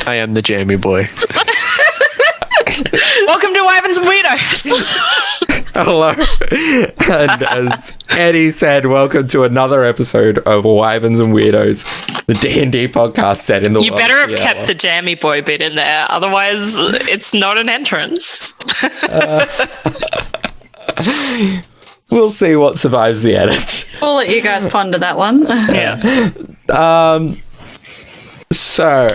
I am the Jamie boy. Welcome to Wyverns and Weirdos. Hello. And as Eddie said, welcome to another episode of Wyverns and Weirdos, the D&D podcast set in the You world. better have kept the Jammy Boy bit in there, otherwise it's not an entrance. We'll see what survives the edit. We'll let you guys ponder that one. Yeah. So,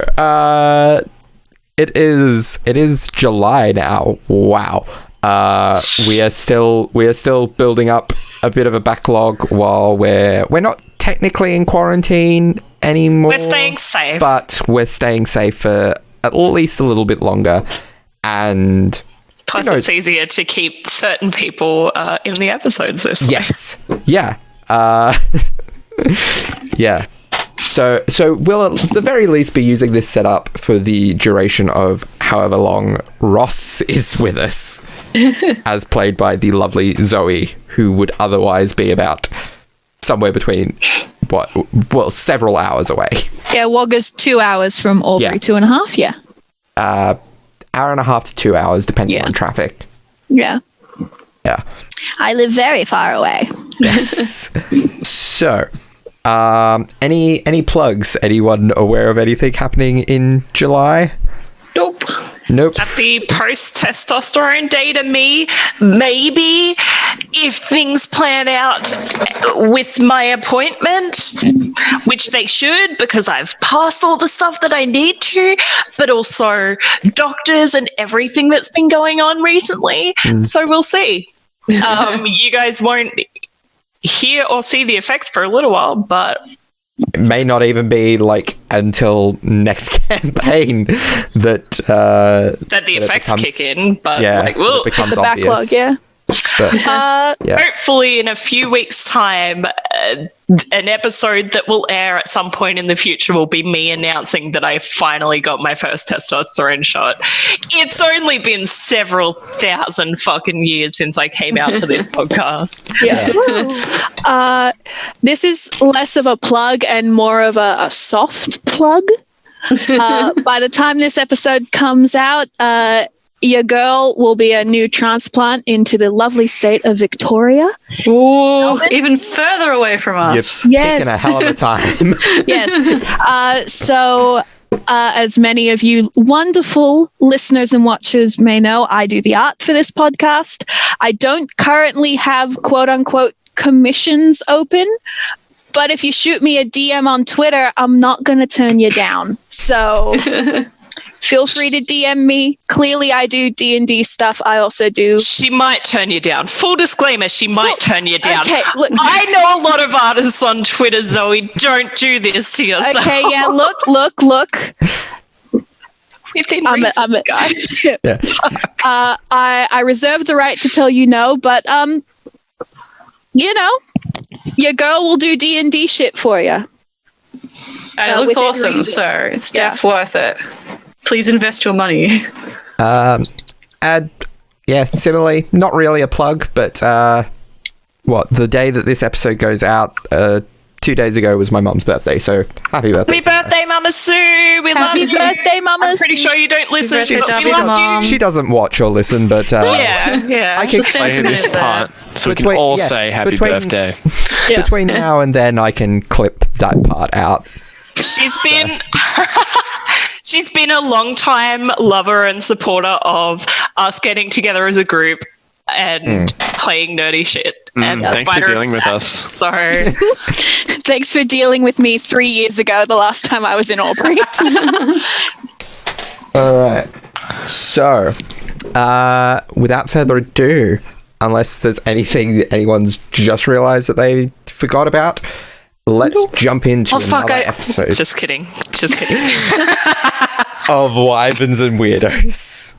it is July now. Wow. We are still building up a bit of a backlog while we're not technically in quarantine anymore. We're staying safe. But we're staying safe for at least a little bit longer. And plus it's easier to keep certain people in the episodes this way. yes. Yeah. Yeah. So we'll at the very least be using this setup for the duration of however long Ross is with us, as played by the lovely Zoe, who would otherwise be about somewhere between, several hours away. Yeah, Wagga's 2 hours from Albury, Yeah. 2.5, yeah. Hour and a half to 2 hours, depending on traffic. Yeah. Yeah. I live very far away. Yes. So, any plugs? Anyone aware of anything happening in July? Nope. Happy post-testosterone day to me. Maybe if things plan out with my appointment, which they should because I've passed all the stuff that I need to, but also doctors and everything that's been going on recently. So we'll see. You guys won't hear or see the effects for a little while, but it may not even be until next campaign that the effects kick in. But it becomes The obvious. backlog, yeah. But, hopefully in a few weeks' time, an episode that will air at some point in the future will be me announcing that I finally got my first testosterone shot. It's only been several thousand fucking years since I came out to this podcast. Yeah. This is less of a plug and more of a soft plug. By the time this episode comes out, your girl will be a new transplant into the lovely state of Victoria. Ooh, even further away from us. You're picking a hell of a time. Yes. So, as many of you wonderful listeners and watchers may know, I do the art for this podcast. I don't currently have quote unquote commissions open, but if you shoot me a DM on Twitter, I'm not going to turn you down. So feel free to DM me. Clearly, I do D&D stuff. I also do. She might turn you down. Full discllor, she might turn you down. Okay, look. I know a lot of artists on Twitter, Zoe. Don't do this to yourself. Okay, yeah, look. Within reason, guys. I reserve the right to tell you no, but your girl will do D&D shit for you. And it looks within awesome, reason. so it's def worth it. Please invest your money. Similarly, not really a plug, but the day that this episode goes out, 2 days ago was my mum's birthday, so happy birthday. Happy birthday, Mama Sue. We love you. Happy birthday, Mama I'm pretty Sue. sure you don't listen, birthday, but we David, love Mom. you. She doesn't watch or listen, but Yeah. I can Play this part so we can all say happy birthday. Between now and then, I can clip that part out. She's been a long time lover and supporter of us getting together as a group and playing nerdy shit. And Thanks for dealing with us. So Thanks for dealing with me 3 years ago, the last time I was in Albury. All right. So, without further ado, unless there's anything that anyone's just realised that they forgot about, let's jump into another episode Just kidding. of Wyverns and Weirdos.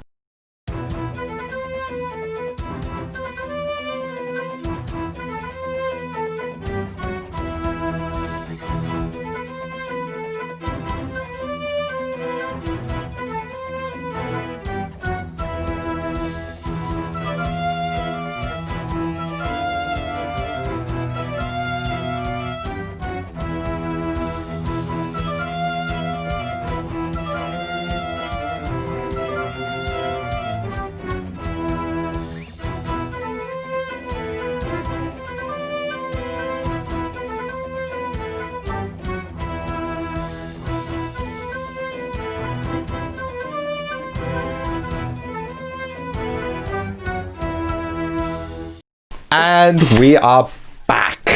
And we are back.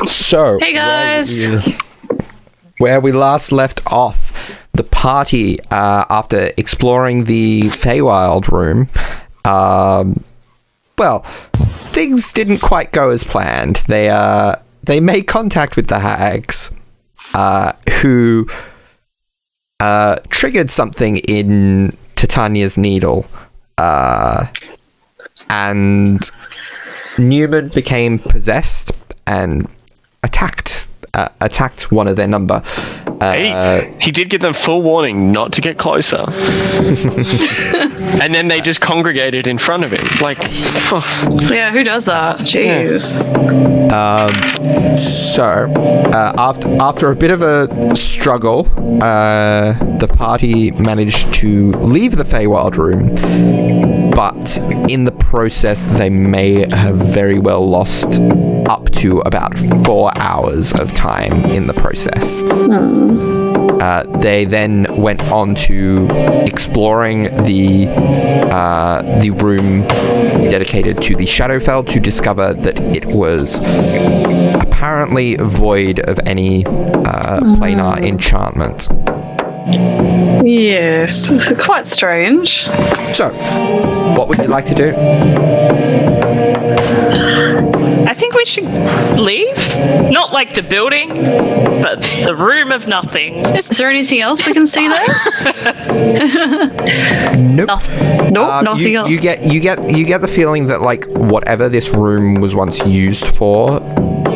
So, Hey guys. Where we last left off, the party, after exploring the Feywild room, well, things didn't quite go as planned. They made contact with the hags, who triggered something in Titania's needle, and Neumann became possessed and attacked one of their number. He did give them full warning not to get closer. And then they just congregated in front of him. Like, Yeah, who does that? Jeez. So, after a bit of a struggle, the party managed to leave the Feywild room, but in the process, they may have very well lost up to about 4 hours of time in the process. They then went on to exploring the room dedicated to the Shadowfell to discover that it was apparently void of any planar enchantment. Yes, it's quite strange. So, what would you like to do? I think we should leave. Not like the building, but the room of nothing. Is there anything else we can see there? Nope. Nothing else. You get the feeling that, like, whatever this room was once used for,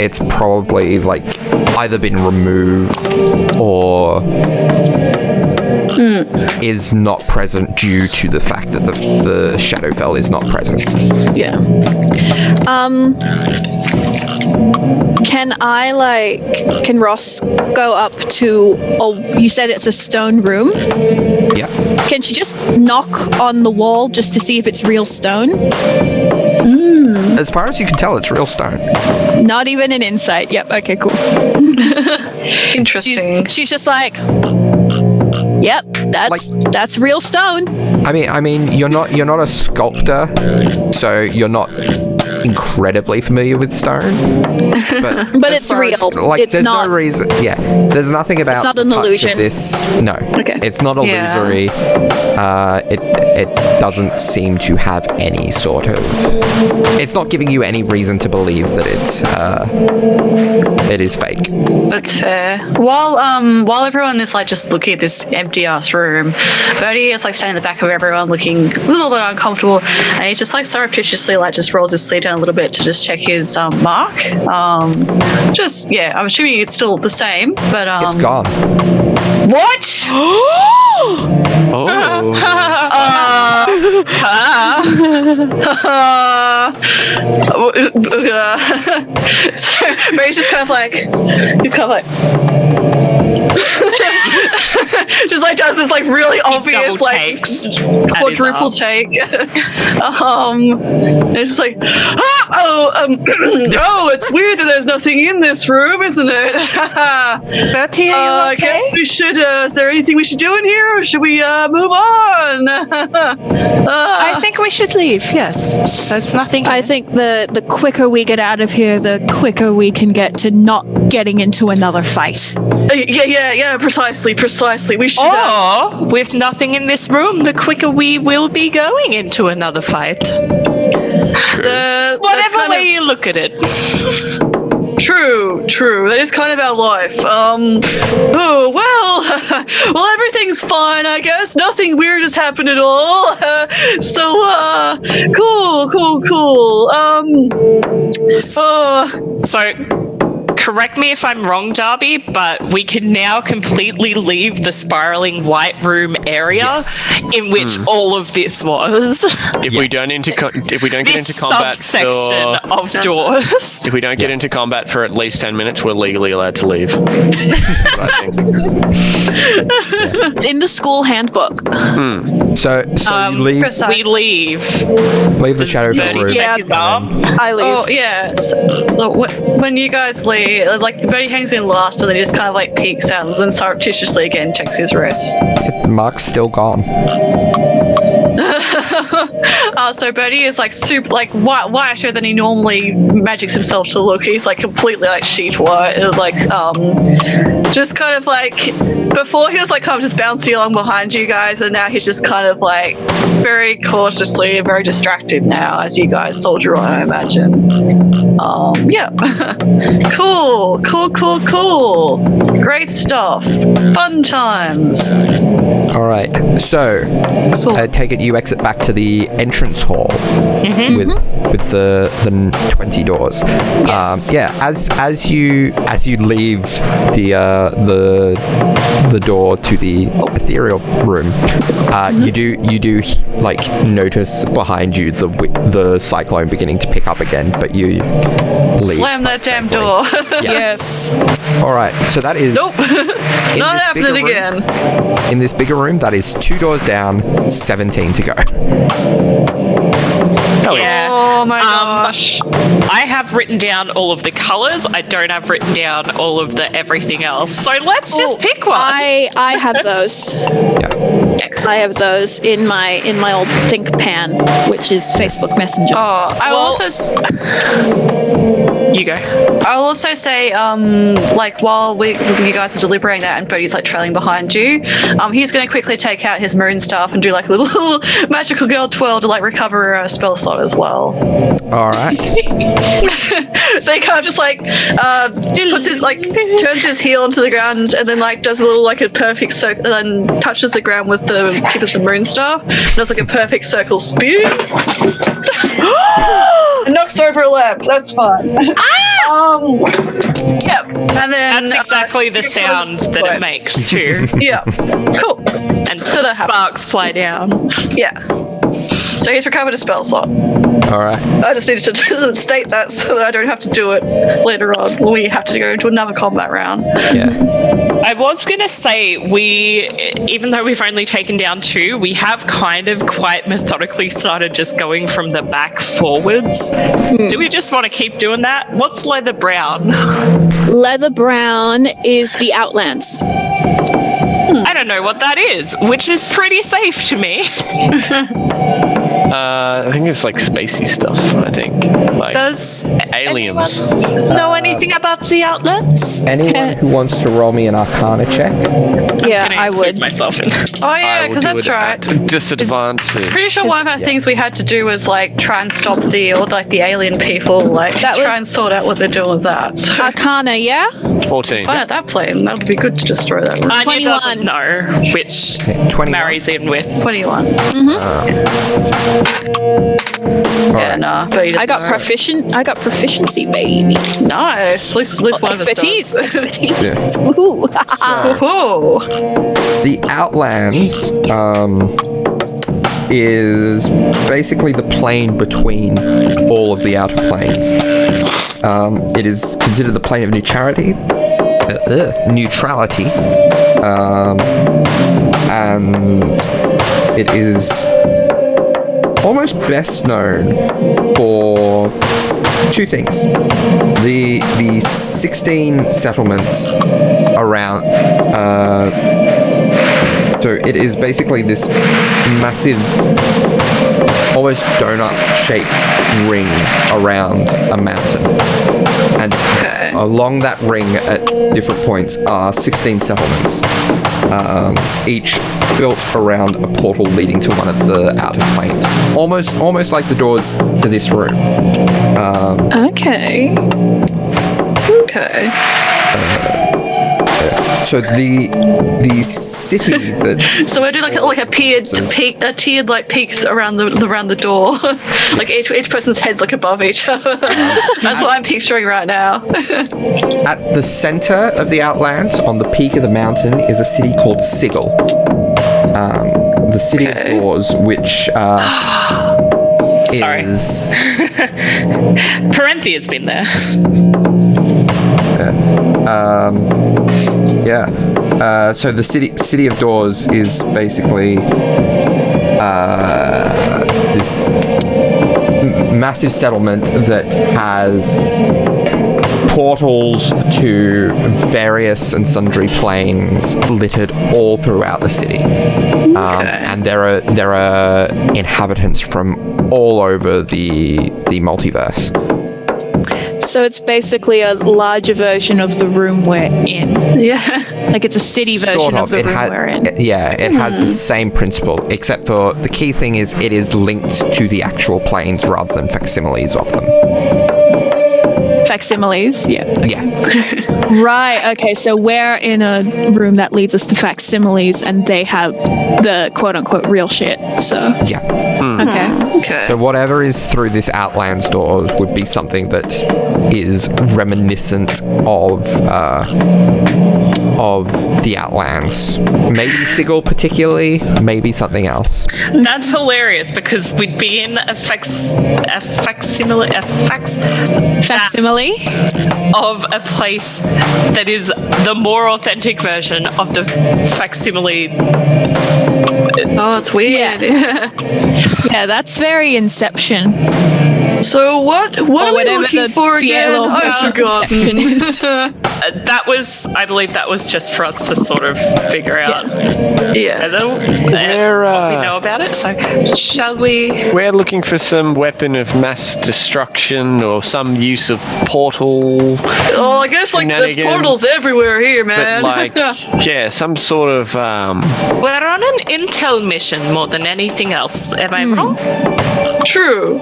it's probably, like, either been removed or is not present due to the fact that the Shadowfell is not present. Yeah. Can Ross go up to, you said it's a stone room? Yeah. Can she just knock on the wall just to see if it's real stone? As far as you can tell, it's real stone. Not even an insight. Yep. Okay, cool. Interesting. She's just like, yep, that's real stone. I mean, you're not a sculptor, so you're not incredibly familiar with stone. But it's real. Like, it's there's not, no reason. Yeah, there's nothing about. It's not an the touch illusion. of this. No. Okay. It's not illusory. It doesn't seem to have any sort of. It's not giving you any reason to believe that it is fake. That's fair. While everyone is like just looking at this empty ass room, Bertie is like standing in the back of everyone looking a little bit uncomfortable, and he just like surreptitiously like just rolls his sleeve down a little bit to just check his mark. I'm assuming it's still the same, but It's gone. What? oh. So Ray's just kind of like just like does this like really obvious like quadruple take. It's just like oh, it's weird that there's nothing in this room, isn't it? Bertie, are you okay? I guess we should. Is there anything we should do in here, or should we move on? I think we should leave. Yes, there's nothing. I think the quicker we get out of here, the quicker we can get to not getting into another fight. Yeah. Precisely. We should. Or, with nothing in this room, the quicker we will be going into another fight. Whatever way you look at it. True. That is kind of our life. Well, everything's fine, I guess. Nothing weird has happened at all. Cool. So, correct me if I'm wrong, Darby, but we can now completely leave the spiraling white room area in which all of this was. If we don't get into combat subsection of doors. If we don't get into combat for at least 10 minutes, we're legally allowed to leave. I think. It's in the school handbook. So you leave. We leave. Leave the Shadowfell room. Yeah, I leave. Oh yeah. Look, when you guys leave, like Bertie hangs in last, and then he just kind of like peeks out, and then surreptitiously again checks his wrist. Mark's still gone. So Bertie is like super, like whiter than he normally magics himself to look. He's like completely like sheet white, like just kind of like before he was like kind of just bouncing along behind you guys, and now he's just kind of like very cautiously and very distracted now as you guys soldier on, I imagine. Yeah. Cool. Great stuff. Fun times. All right. So, I take it you exit back to the entrance hall with the 20 doors. Yes. As you leave the door to the ethereal room, you do like notice behind you the cyclone beginning to pick up again, but you leave. Slam that damn door. Yes. All right. So that is Nope. Not happening again. In this bigger room, that is 2 doors down, 17 to go. Yeah. Oh my gosh. I have written down all of the colors. I don't have written down all of the everything else. So let's just pick one. I have those. Yeah. I have those in my old ThinkPan, which is Facebook Messenger. Oh, You go. I'll also say, like while you guys are deliberating that, and Bodhi's like trailing behind you, he's going to quickly take out his moon staff and do like a little magical girl twirl to like recover a spell slot as well. All right. So he kind of just like puts his like turns his heel onto the ground and then like does a little like a perfect circle, and then touches the ground with the tip of the moon staff, does like a perfect circle spin. And knocks over a lamp. That's fun. Yep. And then That's exactly the sound that it makes too. Yeah. Cool. And So that sparks fly down. Yeah. So he's recovered a spell slot. All right. I just needed to state that so that I don't have to do it later on when we have to go into another combat round. Yeah. I was going to say, even though we've only taken down 2, we have kind of quite methodically started just going from the back forwards. Do we just want to keep doing that? What's leather brown? Leather brown is the Outlands. I don't know what that is, which is pretty safe to me. I think it's like spacey stuff. I think like Does aliens. anyone know anything about the Outlands? Anyone who wants to roll me an Arcana check? Yeah, I'm gonna I include would. myself in. Oh I yeah, will because do that's it right. at disadvantage. Pretty sure one of our things we had to do was like try and stop the alien people, like That try was- and sort out what they're doing with that. So Arcana, yeah? 14. find out that plane. That would be good to destroy that room. Anya 21. doesn't know which 21. marries in with. 21. Yeah, nah. But he I got doesn't I got proficiency, baby. know. Nice. At least one of us Expertise. does. Expertise. Yeah. Ooh. Oh. The Outlands is basically the plane between all of the outer planes. It is considered the plane of neutrality, and it is almost best known for 2 things: the 16 settlements around. So it is basically this massive, almost donut-shaped ring around a mountain. And along that ring at different points are 16 settlements, each built around a portal leading to one of the outer planes. Almost like the doors to this room. Okay. Okay. So the city that So we're doing like a tiered like peaks around the door. Like each person's head's like above each other. That's what I'm picturing right now. at the center of the Outlands, on the peak of the mountain, is a city called Sigil. The city of doors, which Sorry. is Parenthi has been there. so the city of doors is basically this massive settlement that has portals to various and sundry planes littered all throughout the city. And there are inhabitants from all over the multiverse. So it's basically a larger version of the room we're in. Yeah. Like it's a city version Sort of the room we're in. Yeah, it has the same principle, except for the key thing is it is linked to the actual planes rather than facsimiles of them. Facsimiles, yeah. Yeah. Right, okay, so we're in a room that leads us to facsimiles and they have the quote-unquote real shit, so... Yeah. Okay. So whatever is through this Outlands doors would be something that is reminiscent of the Outlands. Maybe Sigil particularly, maybe something else. That's hilarious because we'd be in a facsimile of a place that is the more authentic version of the facsimile. Oh, it's weird. Yeah, that's very Inception. So what are we looking for again? Fierlor I've forgotten. I believe that was just for us to sort of figure out Yeah. what we know about it. So shall we? We're looking for some weapon of mass destruction or some use of portal. Oh, I guess like there's portals everywhere here, man. But like, some sort of We're on an intel mission more than anything else. Am I wrong? True.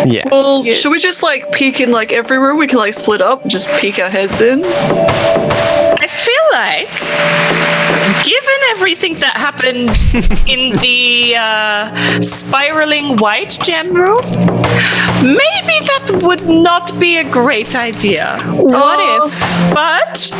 yeah. Well, should we just like peek in like every room? We can like split up and just peek our heads in. I feel like, given everything that happened in the spiraling white gem room, maybe that would not be a great idea. What if? But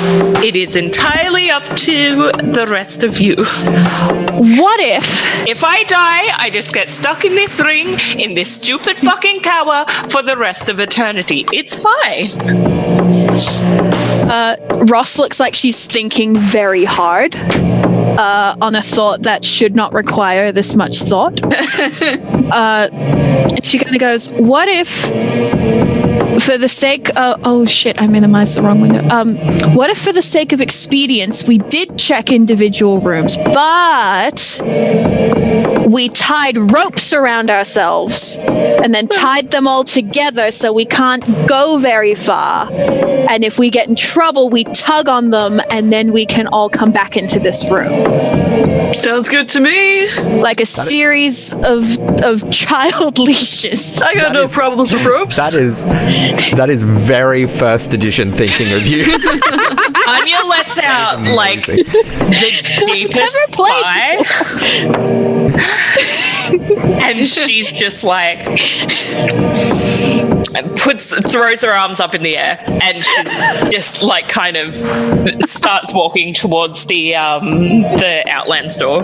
it is entirely up to the rest of you. What if? If I die, I just get stuck in this ring, in this stupid fucking tower for the rest of eternity. It's fine. Ross looks like she's thinking very hard on a thought that should not require this much thought. And she kind of goes, what if, for the sake of... Oh, shit, I minimized the wrong window. What if, for the sake of expedience, we did check individual rooms, but we tied ropes around ourselves and then tied them all together so we can't go very far. And if we get in trouble, we tug on them and then we can all come back into this room. Sounds good to me. Like a series of child leashes. I got no problems with ropes. That is very first edition thinking of you. Anya lets out like Amazing. the deepest sigh. And she's just like throws her arms up in the air and she's just like kind of starts walking towards the Outlands door.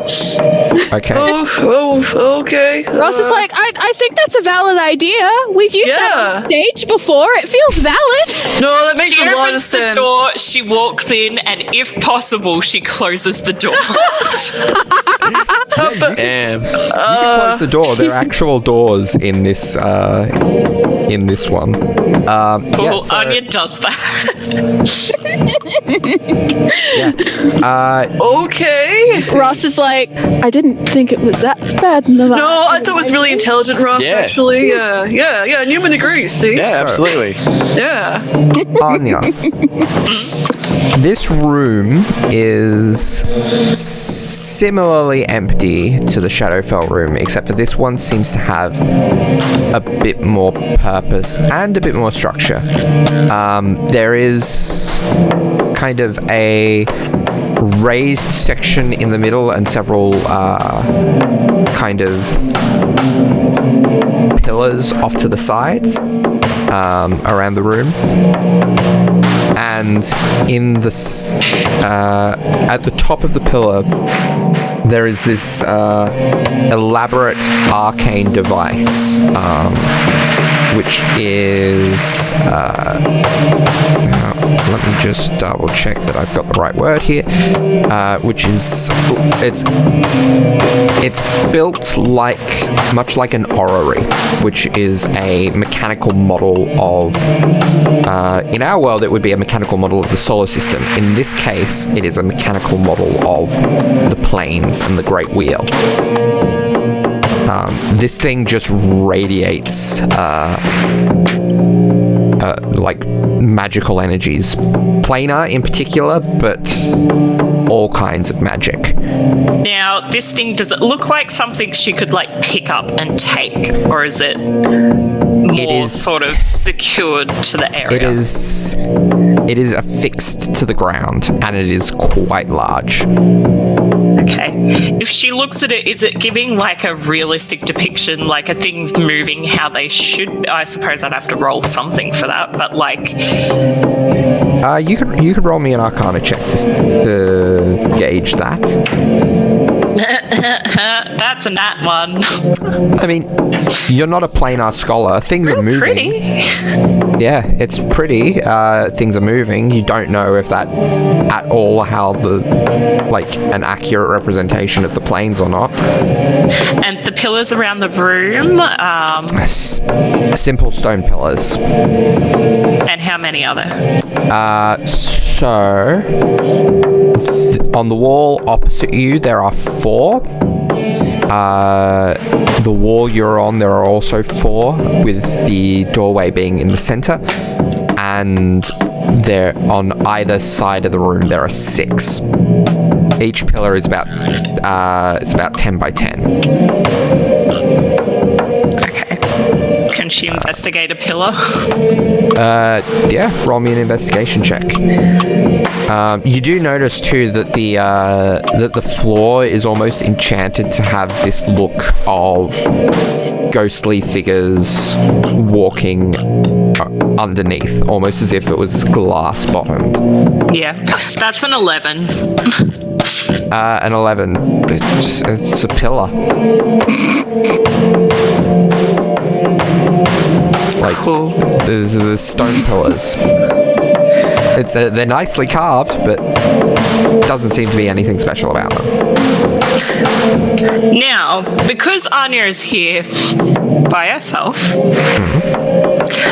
Okay. Oh, okay. Ross is like, I think that's a valid idea. We've used that on stage before. It feels valid. No, that makes She a lot of opens the sense. door, she walks in, and if possible, she closes the door. Damn. You can close the door. There are actual doors in this one. Anya does that. Okay. Ross is like, I didn't think it was that bad. No, I thought it was really intelligent, Ross, Yeah. actually. Yeah, Neumann agrees, see? Yeah, absolutely. Yeah. Anya, this room is similarly empty to the Shadowfell room, except for this one seems to have a bit more purpose and a bit more structure. There is kind of a raised section in the middle and several kind of pillars off to the sides around the room. And in the at the top of the pillar, there is this elaborate arcane device, which is let me just double check that I've got the right word here, which is, it's built much like an orrery, which is a mechanical model of, in our world it would be a mechanical model of the solar system. In this case, it is a mechanical model of the planes and the Great Wheel. This thing just radiates like magical energies, planar in particular, but all kinds of magic. Now, this thing, does it look like something she could like pick up and take, or is it more sort of secured to the area? It is affixed to the ground, and it is quite large. Okay. If she looks at it, is it giving like a realistic depiction, like a thing's moving how they should? I suppose I'd have to roll something for that, but like... You could roll me an Arcana check to gauge that. That's a nat one. I mean, you're not a planar scholar. Things are moving. Pretty. Yeah, it's pretty. Things are moving. You don't know if that's at all how an accurate representation of the planes or not. And the pillars around the room, simple stone pillars. And how many are there? On the wall opposite you, there are 4. The wall you're on, there are also 4, with the doorway being in the center. And there, on either side of the room, there are 6. Each pillar is about 10 by 10. Okay. Can she investigate a pillar? Yeah, roll me an investigation check. You do notice too that the floor is almost enchanted to have this look of ghostly figures walking underneath, almost as if it was glass bottomed. Yeah, that's an 11. An 11. It's a pillar. Like, cool. There's stone pillars. They're nicely carved, but doesn't seem to be anything special about them. Now, because Anya is here by herself,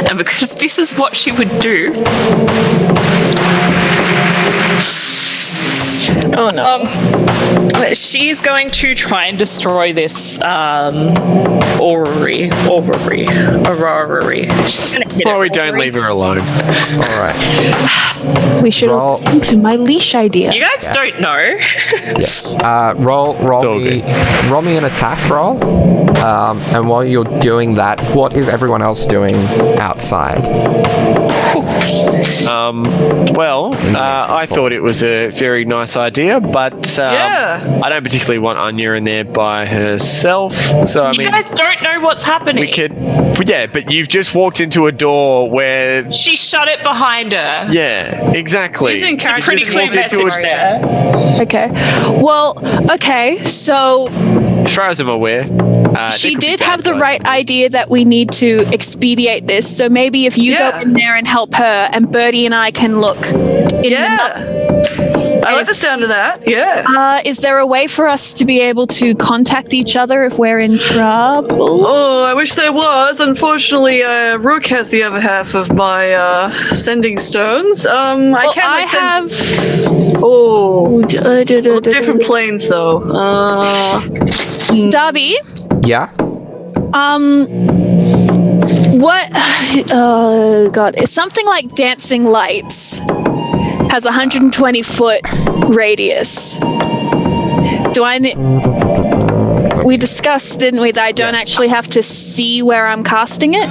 and because this is what she would do, Oh no. She's going to try and destroy this orrery. She's going to hit Well, we don't leave her alone. All right. We should Roll. listen to my leash idea. You guys don't know. Roll me an attack roll. And while you're doing that, what is everyone else doing outside? I thought it was a very nice idea, but I don't particularly want Anya in there by herself. So You guys don't know what's happening. but you've just walked into a door where She shut it behind her. yeah, exactly. Using character Pretty clear message there. Okay. Well, okay, so As far as I'm aware, she did have the right idea that we need to expedite this. So maybe if you go in there and help her, and Birdie and I can look in I like the sound of that. Yeah. Is there a way for us to be able to contact each other if we're in trouble? Oh, I wish there was. Unfortunately, Rook has the other half of my sending stones. I have different planes though. Darby? Yeah? What? Oh, God. It's something like Dancing Lights. Has a 120-foot radius. We discussed, didn't we, that I don't actually have to see where I'm casting it?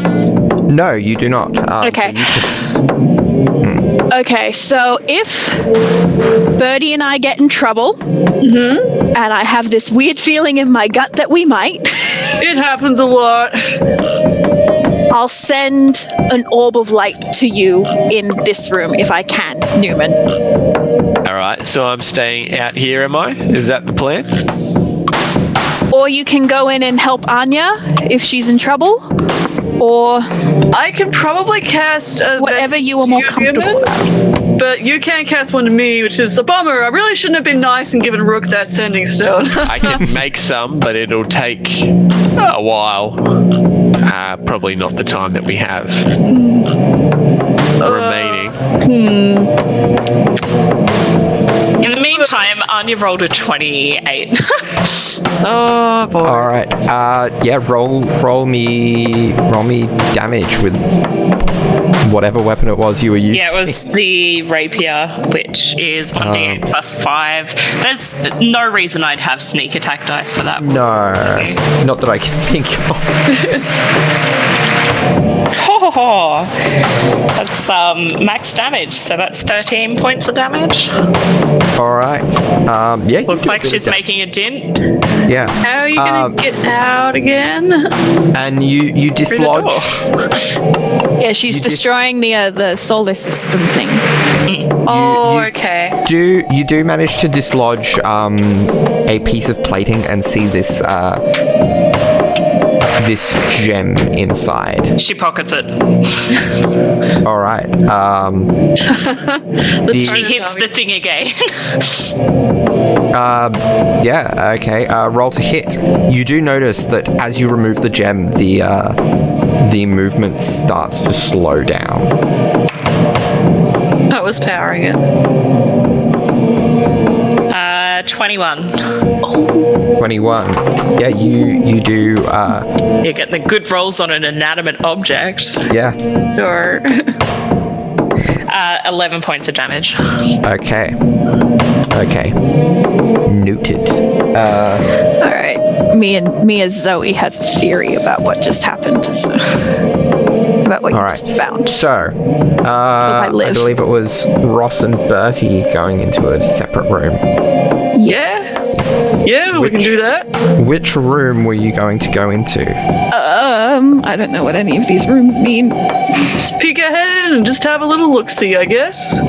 No, you do not. Okay. Okay, so if Birdie and I get in trouble, and I have this weird feeling in my gut that we might, it happens a lot. I'll send an orb of light to you in this room if I can, Neumann. All right, so I'm staying out here, am I? Is that the plan? Or you can go in and help Anya if she's in trouble. or I can probably cast whatever you are more comfortable about. But you can't cast one to me, which is a bummer. I really shouldn't have been nice and given Rook that sending stone. I can make some, but it'll take a while. Probably not the time that we have remaining. In the meantime, Anya rolled a 28. Oh boy. All right. Yeah. Roll me damage with whatever weapon it was you were using. Yeah, it was the rapier, which is 1d8 plus 5. There's no reason I'd have sneak attack dice for that. No, not that I can think of. Oh, that's max damage, so that's 13 points of damage. All right. Yeah. Looks like she's making a dint. Yeah. How are you gonna get out again? And you dislodge. Yeah, she's destroying the solar system thing. Okay. You do manage to dislodge a piece of plating and see this gem inside. She pockets it. All right. She hits the thing again. Yeah. Okay. Roll to hit. You do notice that as you remove the gem, the movement starts to slow down. That was powering it. 21. 21. Yeah. You do. You're getting the good rolls on an inanimate object. Yeah. Sure. 11 points of damage. Okay. Noted. All right. Mia Zoe has a theory about what just happened. So about what you just found. So, I I live. believe it was Ross and Bertie going into a separate room. Yes. Yeah, we can do that. Which room were you going to go into? I don't know what any of these rooms mean. Just peek ahead and just have a little look-see, I guess.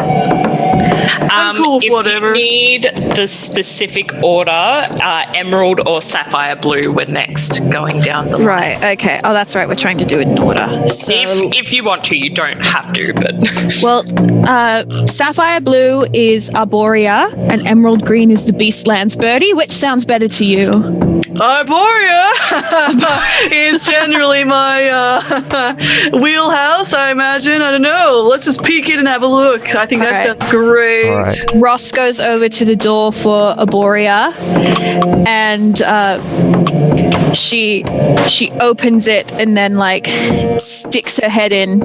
I'm cool with if whatever. you need the specific order, emerald or sapphire blue were next going down the line. Right. Okay. Oh, that's right. We're trying to do it in order. So, If you want to, you don't have to, but well, sapphire blue is Arborea, and emerald green is the Beastlands Birdie. Which sounds better to you? Arborea is generally my wheelhouse, I imagine. I don't know. Let's just peek in and have a look. I think that Alright. sounds great. All right. Ross goes over to the door for Arborea, and she opens it and then like sticks her head in.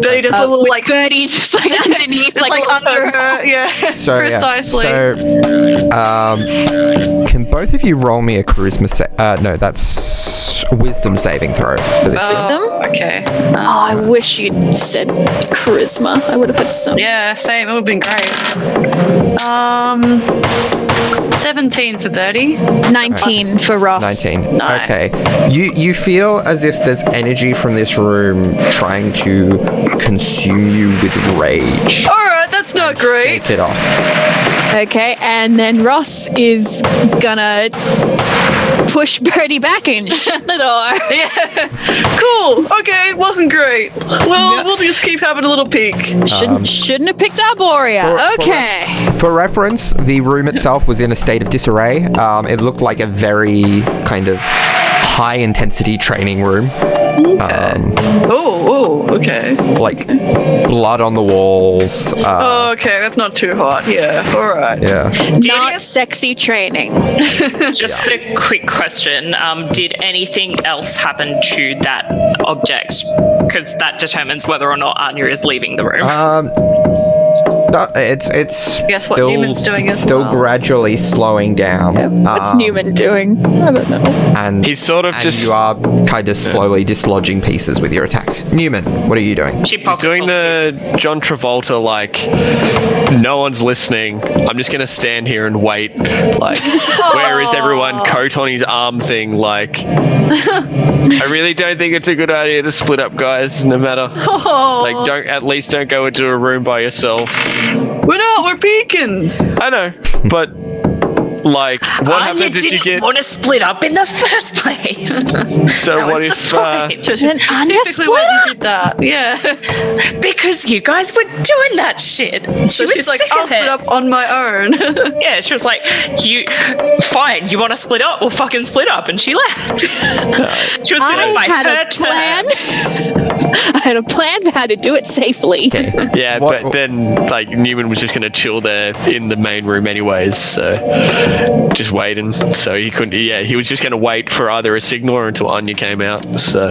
Betty does a little with like Birdie just like underneath, it's like under her. Yeah. So, precisely. Yeah. So, can both of you roll me a charisma? No, that's wisdom saving throw for this. Wisdom? Okay. Oh, I wish you'd said charisma. I would have had some. Yeah, same. It would have been great. 17 for Bertie. 19 for Ross. 19. Nice. Okay. You feel as if there's energy from this room trying to consume you with rage. All right, that's not great. Take it off. Okay, and then Ross is gonna push Birdie back and shut the door. Yeah. Cool. Okay, wasn't great. Well, we'll just keep having a little peek. Shouldn't have picked Arborea. Okay. For reference, the room itself was in a state of disarray. It looked like a very kind of high-intensity training room. Okay. Like blood on the walls. Okay, that's not too hot. Yeah, all right. Yeah. Not sexy training. just a quick question. Did anything else happen to that object? Because that determines whether or not Anya is leaving the room. No, it's Guess what still, Newman's doing as still well. gradually slowing down. What's Neumann doing? I don't know. And He's sort of and just you are kind of slowly dislodging pieces with your attacks. Newman, what are you doing? She he's pockets doing all the pieces. John Travolta, like, no one's listening. I'm just gonna stand here and wait. Like, where is everyone? Coat on his arm thing. Like, I really don't think it's a good idea to split up, guys. No matter. Like, don't go into a room by yourself. We're not. We're peeking. I know, but Like, what Anya happens if you didn't get? want to split up in the first place. So That what was if? the point. So she Then Anya specifically split went up. and did that. Yeah. Because you guys were doing that shit. So She she's was like, sick I'll of split it. up on my own. Yeah, she was like, fine, you want to split up? We'll fucking split up. And she left. She was doing it by I had her a plan. I had a plan for how to do it safely. Yeah, What- but then like Neumann was just gonna chill there in the main room anyways, so just waiting. So he couldn't. Yeah, he was just gonna wait for either a signal or until Anya came out. So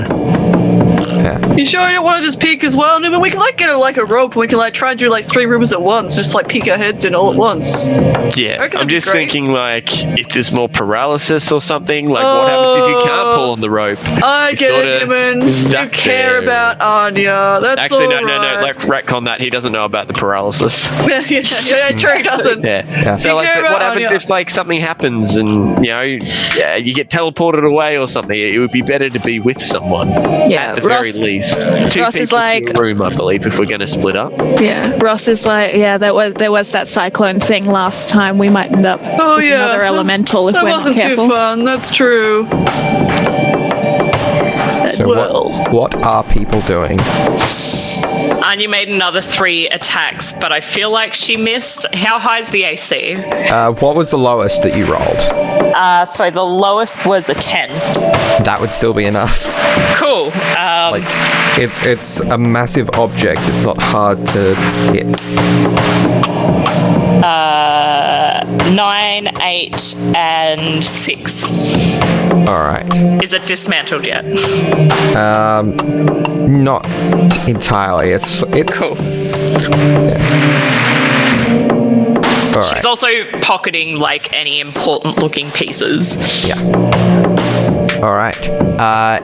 You sure you don't want to just peek as well? No, but we can like get a rope and we can like try and do like 3 rooms at once, just like peek our heads in all at once. yeah, reckon I'm that'd be just great. thinking like if there's more paralysis or something. Like what happens if you can't pull on the rope? I You're get sorta it, Neumann. You stuck care there. about Anya. That's Actually, all no. right. Like retcon that he doesn't know about the paralysis. yeah, true, he doesn't. Yeah. So You like, care but what about happens Anya. if like something happens and you get teleported away or something? It would be better to be with someone. Yeah, At the very Ross- least. 2 Ross is people like- in a room, I believe, if we're going to split up. Yeah, Ross is like, yeah, there was that cyclone thing last time. We might end up Oh, with yeah. another elemental if That we're not wasn't careful. too fun. That's true. So what are people doing? Anya made another 3 attacks, but I feel like she missed. How high is the AC? What was the lowest that you rolled? So the lowest was a 10. That would still be enough. Cool. Like, it's a massive object. It's not hard to hit. 9, 8, and 6. All right. Is it dismantled yet? Not entirely. It's Cool. All She's right. also pocketing like any important looking pieces. Yeah. All right.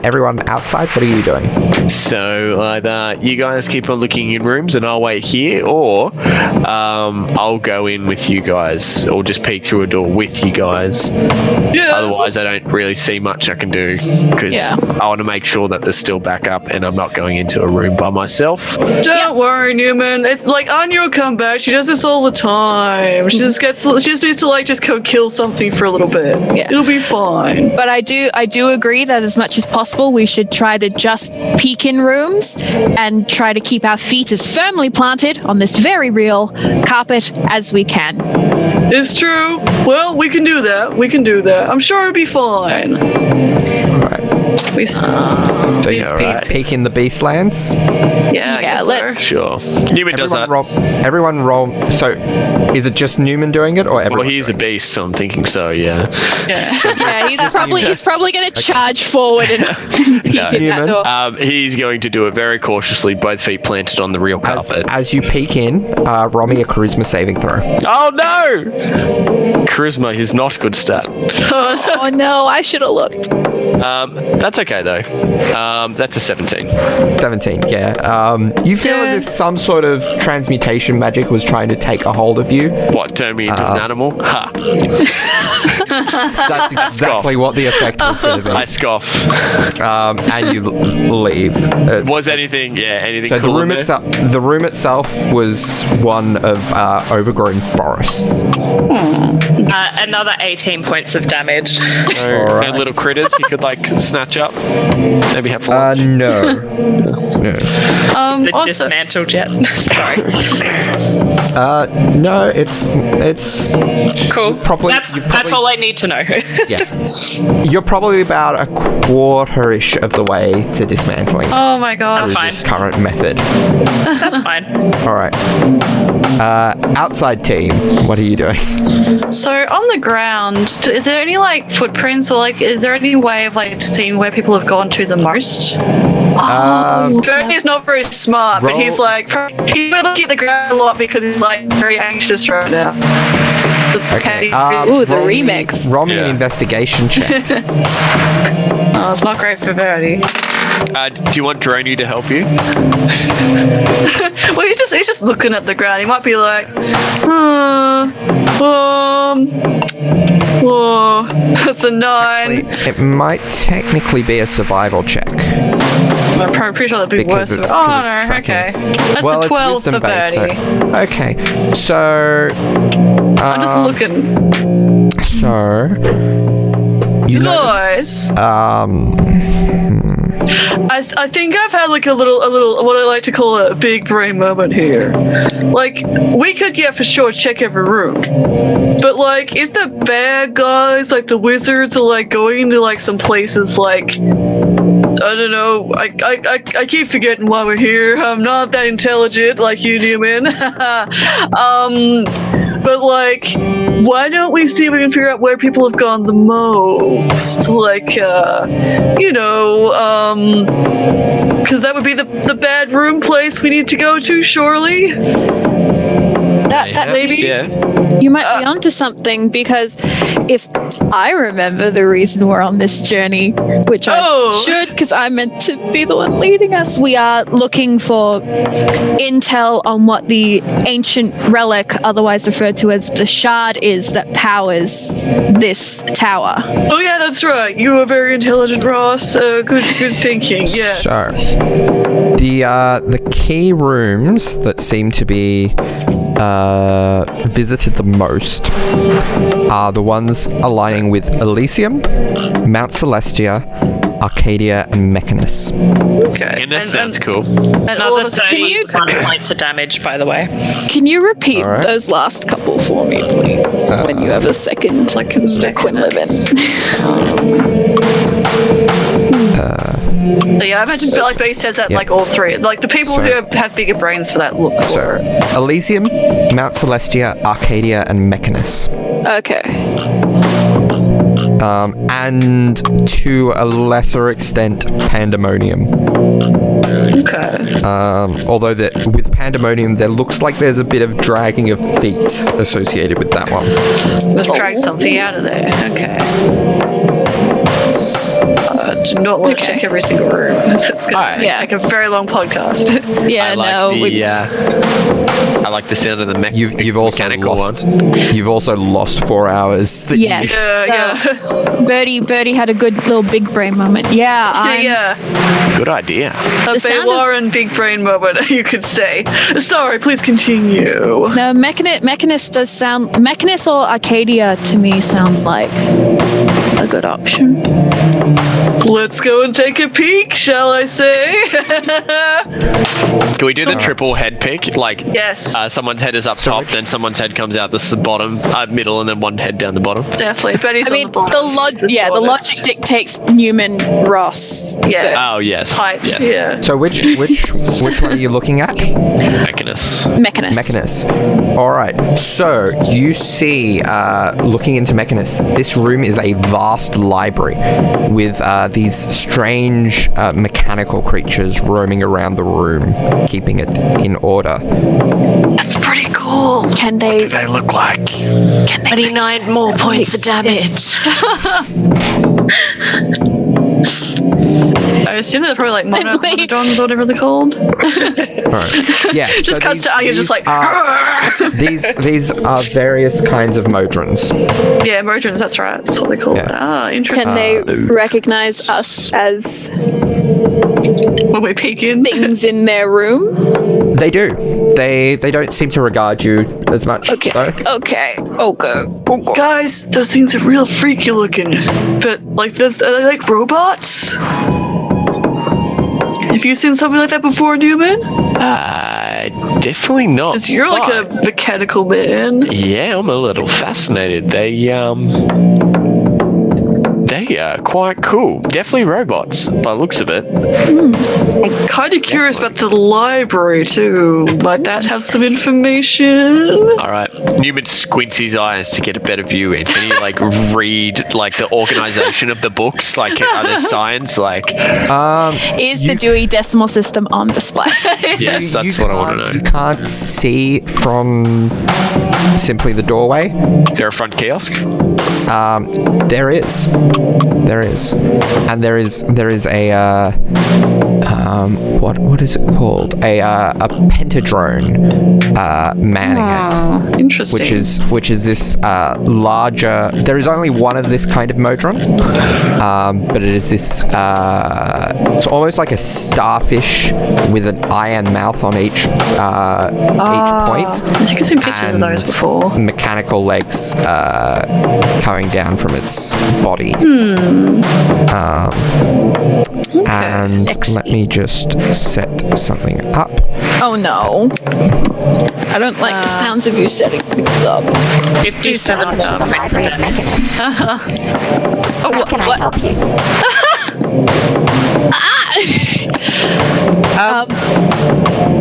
Everyone outside, what are you doing? So either you guys keep on looking in rooms and I'll wait here, or I'll go in with you guys, or just peek through a door with you guys. Yeah. Otherwise, I don't really see much I can do because Yeah. I want to make sure that there's still backup and I'm not going into a room by myself. Don't worry, Neumann. It's like Anya will come back. She does this all the time. She just needs to like just go kill something for a little bit. Yeah. It'll be fine. But I do agree that as much as possible, we should try to just peek in rooms and try to keep our feet as firmly planted on this very real carpet as we can. It's true. Well, we can do that. I'm sure it'll be fine. All right. We, So you peek in the Beastlands. yeah, I guess let's- Sure. Newman does that. Everyone roll. So, is it just Newman doing it, or everyone? Well, he's a beast, so I'm thinking so, yeah. Yeah. Yeah, he's probably going to charge forward and peek in that Newman. door. He's going to do it very cautiously, both feet planted on the real carpet. As you peek in, roll me a charisma saving throw. Oh no! Charisma is not a good stat. Oh no, I should have looked. That's okay though. That's a 17. 17, yeah. You feel as if some sort of transmutation magic was trying to take a hold of you. What, turn me into an animal? Ha! That's exactly what the effect was going to I be. scoff. And you leave. Was anything anything So cool the room in there? itself, was one of overgrown forests. Another 18 points of damage. No, no little critters you could like snatch up? Maybe have lunch? No. No. Is it Also, dismantled yet? Sorry. No, it's Cool. Probably- that's you probably- all I need to know. yeah. You're probably about a quarter-ish of the way to dismantling. oh my god. That's through fine. this current method. That's fine. All right. Outside team, what are you doing? So on the ground, is there any like footprints or like is there any way of like seeing where people have gone to the most? Bernie's not very smart, but he's roll- like he's looking at the ground a lot because he's like very anxious right now. Okay. Ooh, the roll me- remix. Roll me an Yeah. investigation check. Oh, it's not great for Verdi. Do you want Droney to help you? Well, he's just looking at the ground. He might be like, that's a 9. It might technically be a survival check. I'm pretty sure that'd be Because worse. it's- Oh because it's no, tracking. okay. That's Well, a it's 12 for wisdom based, Bertie. so- okay, so I'm just looking. So, you notice, Guys, I think I've had like a little what I like to call a big brain moment here. Like, we could for sure check every room, but like, if the bad guys, like the wizards, are like going to like some places like, I don't know, I keep forgetting why we're here. I'm not that intelligent like you, Neumann. But like, why don't we see if we can figure out where people have gone the most? Like, because that would be the bad room place we need to go to, surely. That maybe. Yeah. You might be onto something, because if I remember the reason we're on this journey, which I should, because I'm meant to be the one leading us, we are looking for intel on what the ancient relic, otherwise referred to as the shard, is that powers this tower. Oh yeah, that's right. You are very intelligent, Ross. Good thinking. Yeah. so the key rooms that seem to be visited the most are the ones aligning with Elysium, Mount Celestia, Arcadia, and Mechanus. Okay. And that sounds cool. And all Another of us. 30 points of damage, by the way. Can you repeat All right. those last couple for me, please? When you have a second, like Mr. Quinlivan. So yeah, I imagine like Betty says that like all three, like the people who have bigger brains for that look for So, it. Elysium, Mount Celestia, Arcadia, and Mechanus. Okay. And to a lesser extent, Pandemonium. Okay. Although with Pandemonium, there looks like there's a bit of dragging of feet associated with that one. Let's drag something out of there. Okay. Do not want to check every single room. It's going to be like a very long podcast. Yeah, I like the sound of the You've also mechanical lost. one. You've also lost 4 hours. Yes. So, Birdie had a good little big brain moment. Yeah. Good idea. A Fierlor and big brain moment, you could say. Sorry, please continue. No, Mechanus does sound... Mechanus or Arcadia to me sounds like a good option. Let's go and take a peek, shall I say? Can we do the triple head pick? Like, yes. Someone's head is up top, then someone's head comes out the bottom, middle, and then one head down the bottom. Definitely. Betty's I mean, on the bottom. the logic dictates Neumann, Ross. Yeah. Oh, yes. Height. Yes. Yeah. So which one are you looking at? Mechanus. Mechanus. All right. So you see, looking into Mechanus, this room is a vast library with these strange mechanical creatures roaming around the room, keeping it in order. That's pretty cool. Can What do they... they look like? Can they... 29 more points of damage. I assume they're probably like monodons or whatever they're called. All right. Yeah. Just cuts to Anya just like... These are various kinds of modrons. Yeah, modrons, that's right. That's what they call it. Ah, interesting. Can they recognize us as When we peek in. things in their room? They do. They don't seem to regard you as much. Okay. though. Okay. Guys, those things are real freaky looking. But, like, are they like robots? Have you seen something like that before, Neumann? Definitely not. Because you're like a mechanical man. Yeah, I'm a little fascinated. They are quite cool. Definitely robots, by the looks of it. I'm kind of curious about the library, too. Might that have some information? All right. Newman squints his eyes to get a better view. And can he like read like the organization of the books? Like, are there signs? Like, Is the Dewey Decimal System on display? yes, that's what I want to know. You can't see from simply the doorway. Is there a front kiosk? There is. There is, and there is a what is it called? A pentadrone manning it. Interesting. Which is this larger. There is only one of this kind of modron, but it is this. It's almost like a starfish with an eye and mouth on each point. I think I've seen pictures of those before. Mechanical legs coming down from its body. And let me just set something up. Oh no. I don't like the sounds of you setting things up. 57 Oh, How can I help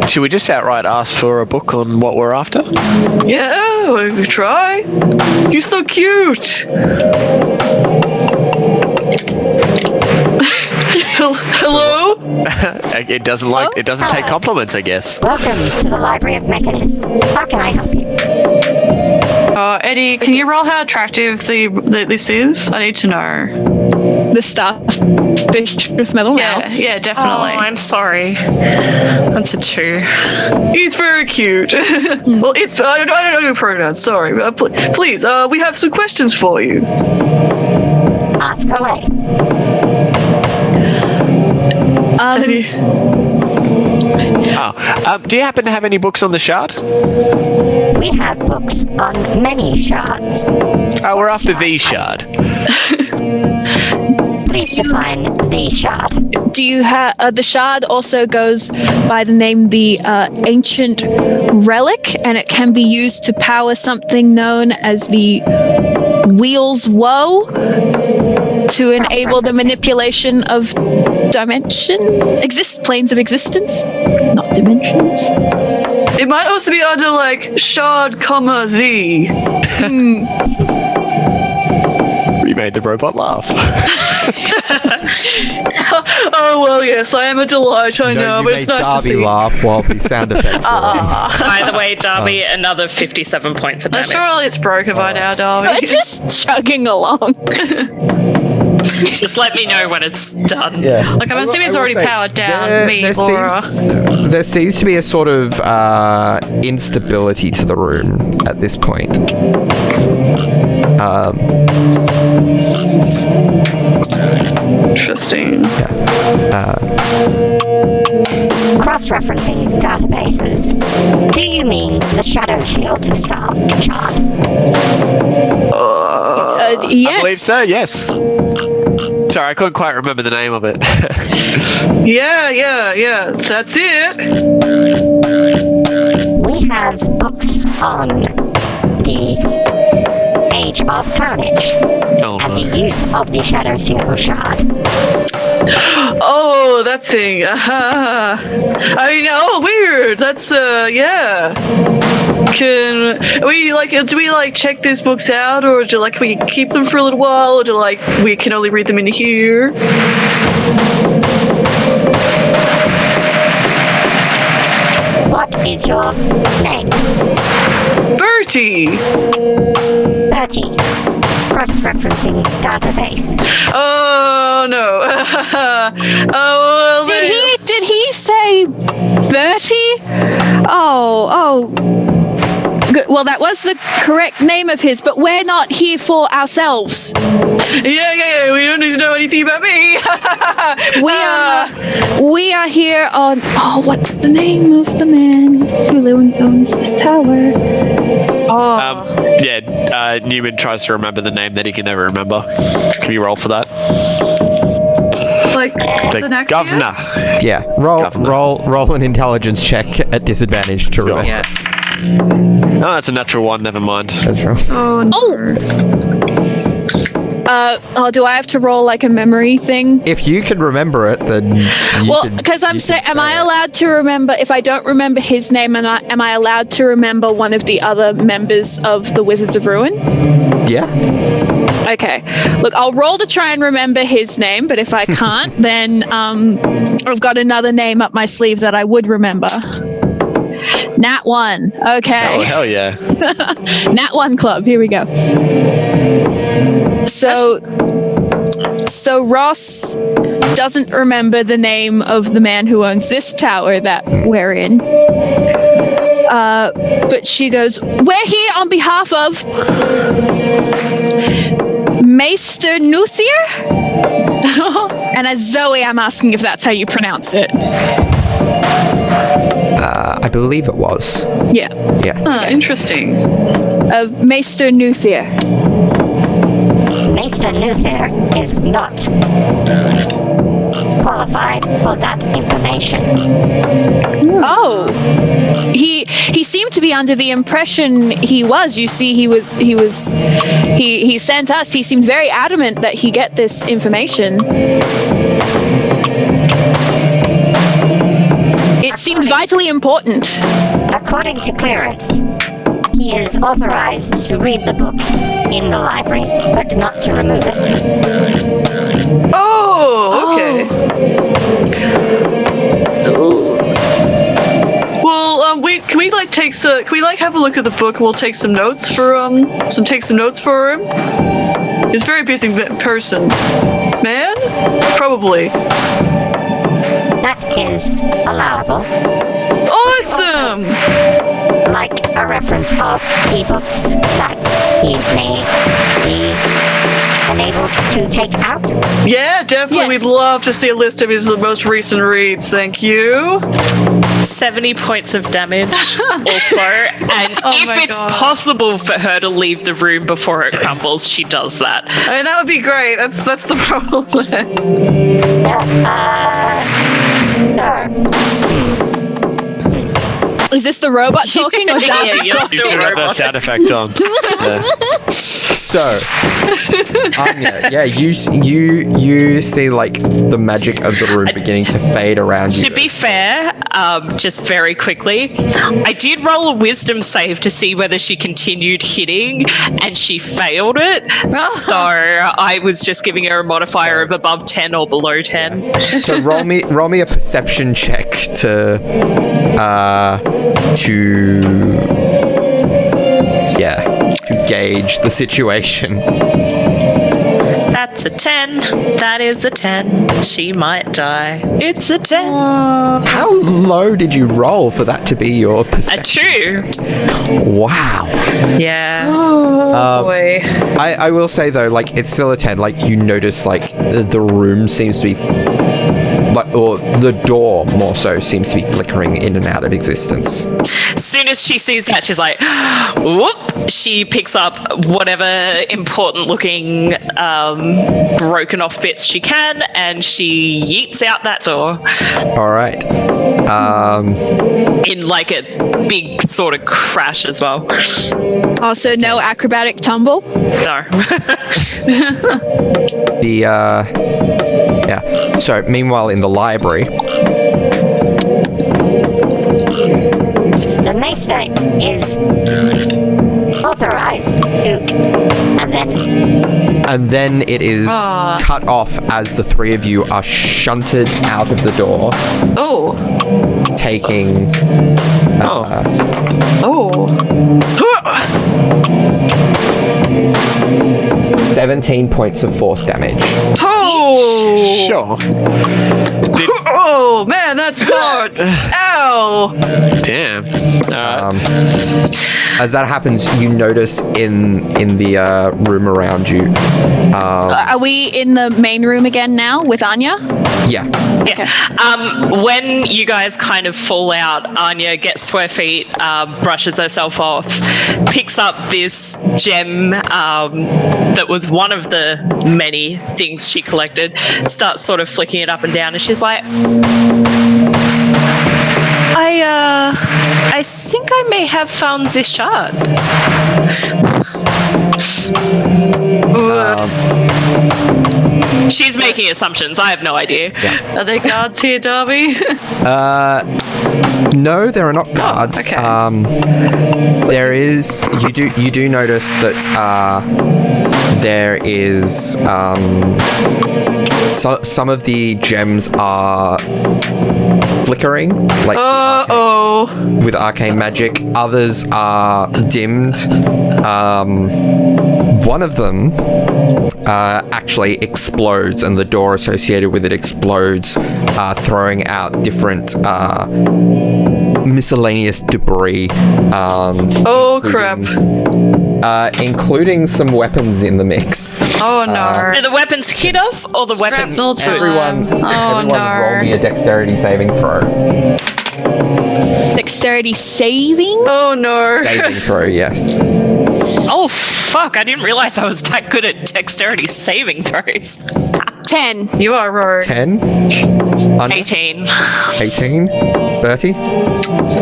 you? Should we just outright ask for a book on what we're after? Yeah, we try. You're so cute. Hello? It doesn't take compliments, I guess. Welcome to the Library of Mechanics. How can I help you? Eddie, can you roll how attractive this is? I need to know. the starfish with metal mouths. Yeah, definitely. Oh, I'm sorry. That's a 2. He's very cute. Well, it's I don't know your pronouns. Sorry, please. We have some questions for you. Ask away. Eddie. Do you happen to have any books on the shard? We have books on many shards. Oh, we're after the shard. Please define the shard. Do you have the shard also goes by the name the ancient relic, and it can be used to power something known as the wheels woe to enable the manipulation of planes of existence, not dimensions. It might also be under like shard, comma the. We made the robot laugh. Oh well, yes, I am a delight. I know, but it's nice to Darby see. laugh while the sound effects were on. By the way, Darby, another 57 points of damage. Surely it's broken by now, Darby. It's just chugging along. Just let me know when it's done. Yeah. Like, I'm assuming it's already powered down. Laura. There seems to be a sort of instability to the room at this point. Interesting. Cross-referencing databases. Do you mean the Shadow Shield shard? Yes. I believe so, yes. Sorry, I couldn't quite remember the name of it. Yeah. That's it. We have books on the Age of Carnage Oh, and the use of the Shadow Shield shard. Oh, that thing. I mean, oh, weird. That's yeah. Can we do we check these books out, or do we keep them for a little while, or do we can only read them in here? What is your name? Bertie. Bertie. Cross-referencing database. Oh no. Oh well. Did he say Bertie? Oh. Good. Well, that was the correct name of his, but we're not here for ourselves. Yeah. We don't need to know anything about me. We are here on. Oh, what's the name of the man who owns this tower? Neumann tries to remember the name that he can never remember. Can you roll for that? The next governor. Yeah, roll an intelligence check at disadvantage to remember. Yeah. Oh, that's a natural 1. Never mind. That's wrong. Do I have to roll a memory thing? If you can remember it, then because I'm saying, am I allowed to remember, if I don't remember his name, am I allowed to remember one of the other members of the Wizards of Ruin? Yeah. Okay. Look, I'll roll to try and remember his name, but if I can't, then I've got another name up my sleeve that I would remember. Nat 1. Okay. Oh, hell yeah. Nat 1 club. Here we go. So So Ross doesn't remember the name of the man who owns this tower that we're in. But she goes, we're here on behalf of Maester Nuthier? And as Zoe, I'm asking if that's how you pronounce it. I believe it was. Yeah. Yeah. Interesting. Of Maester Nuthier. Maester Luther is not qualified for that information. Oh. He seemed to be under the impression he was. You see, he sent us. He seemed very adamant that he get this information. It seemed vitally important. According to clearance, he is authorized to read the book in the library, but not to remove it. Oh, okay. Well, can we have a look at the book and we'll take some notes for him? He's a very busy person. Man? Probably. That is allowable. Awesome! Like a reference of ebooks that he may be enabled to take out. Yeah, definitely. Yes. We'd love to see a list of his most recent reads. Thank you. 70 points of damage also. And if my it's God. possible for her to leave the room before it crumbles, she does that. I mean, that would be great. That's the problem. No. Is this the robot talking or Yeah, Darby you're talking? still You got the sound effect on. Yeah. So, Anya, yeah, you see like the magic of the room beginning to fade around you. To be fair, just very quickly, I did roll a wisdom save to see whether she continued hitting, and she failed it. So I was just giving her a modifier of above 10 or below 10. So roll me a perception check to gauge the situation. That's a 10. That is a 10. She might die. It's a 10. How low did you roll for that to be your A perception? 2. Wow. Yeah. Oh, boy. I will say though, like it's still a 10. Like you notice, like the room seems to be, or the door more so seems to be flickering in and out of existence. As soon as she sees that, she's like, whoop. She picks up whatever important looking broken off bits she can, and she yeets out that door All right. in like a big sort of crash as well. Also, no acrobatic tumble. No. Yeah. So meanwhile, in the library, The Maester is authorized to, and then it is cut off as the three of you are shunted out of the door, Oh. taking 17 points of force damage. Oh. Sure. Oh, man, that's hard. Ow. Damn. As that happens, you notice in the room around you. Are we in the main room again now with Anya? Yeah. Yeah. When you guys kind of fall out, Anya gets to her feet, brushes herself off, picks up this gem that was one of the many things she collected, starts sort of flicking it up and down, and she's like, I think I may have found this shard. She's making assumptions. I have no idea. Are there guards here, Darby? No, there are not guards. okay. There is. You do notice that there is. So some of the gems are flickering, like with arcane magic. Others are dimmed. One of them actually explodes, and the door associated with it explodes, throwing out different miscellaneous debris. Oh crap! Including some weapons in the mix. Oh no. Do the weapons hit us or the weapons? all time. Everyone no. roll me a dexterity saving throw. Dexterity saving? Oh no! Saving throw, yes. Oh fuck! I didn't realize I was that good at dexterity saving throws. 10. You are rogue. 10. 18. 18. Bertie.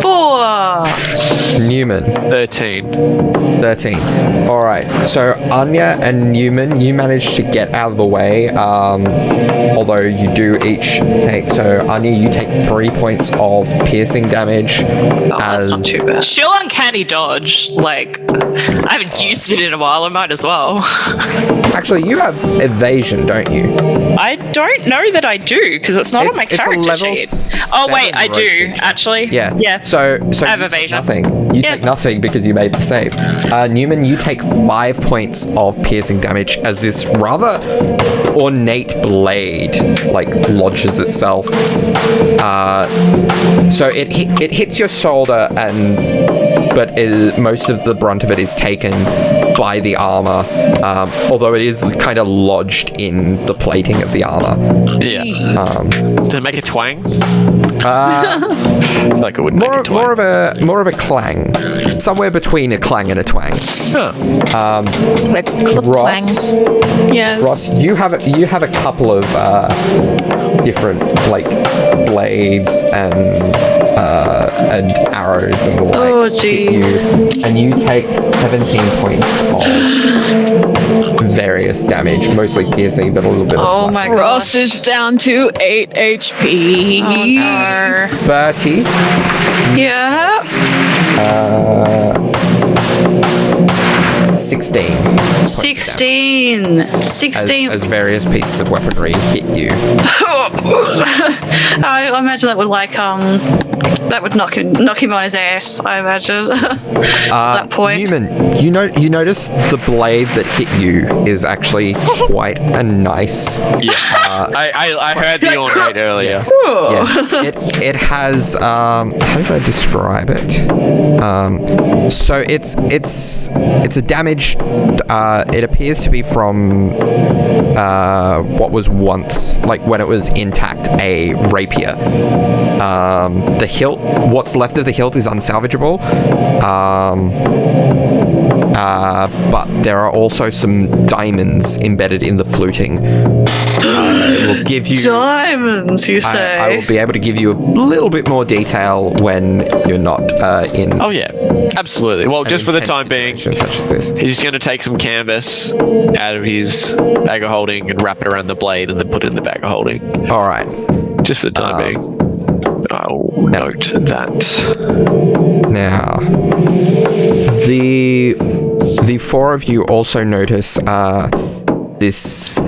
4. Newman. 13. 13. All right. So Anya and Neumann, you managed to get out of the way. Although you do each take. So Anya, you take 3 points of piercing damage. That's not too bad. She'll uncanny dodge. Like, I haven't used it in a while. I might as well. Actually, you have evasion, don't you? I don't know that I do because it's not on my It's a character level sheet. Oh wait, 7 I do rotation. actually. Yeah. Yeah. So I have you take evasion. nothing. You Yeah. take nothing because you made the save. Neumann, you take 5 points of piercing damage as this rather ornate blade lodges itself. So it hits your shoulder, but most of the brunt of it is taken by the armor, although it is kind of lodged in the plating of the armor. Yeah. Did it make a twang? Like it would make a twang. More of a clang, somewhere between a clang and a twang. Huh. Ross, Yes. Ross, you have a couple of different blades and arrows and the like. Oh, hit jeez. you, and you take 17 points of various damage, mostly piercing, but a little bit of Oh slashing. my Ross gosh. is down to 8 HP. Oh no. Bertie, Yeah. 16. points of damage 16. 16. As various pieces of weaponry hit you. I imagine that would that would knock him on his ass, I imagine. At that point. Neumann, you notice the blade that hit you is actually quite a nice. Yeah. I heard the ornate earlier. Yeah, it has. How did I describe it? So it's a damaged. It appears to be from what was once, when it was intact, a rapier. The hilt, what's left of the hilt is unsalvageable. But there are also some diamonds embedded in the fluting. It will give you Diamonds, you say? I will be able to give you a little bit more detail when you're not in. Oh yeah, absolutely. Well, an just for the intense time being, situation such as this. he's just going to take some canvas out of his bag of holding and wrap it around the blade and then put it in the bag of holding. All right. Just for the time being. I'll note that. Now, the four of you also notice this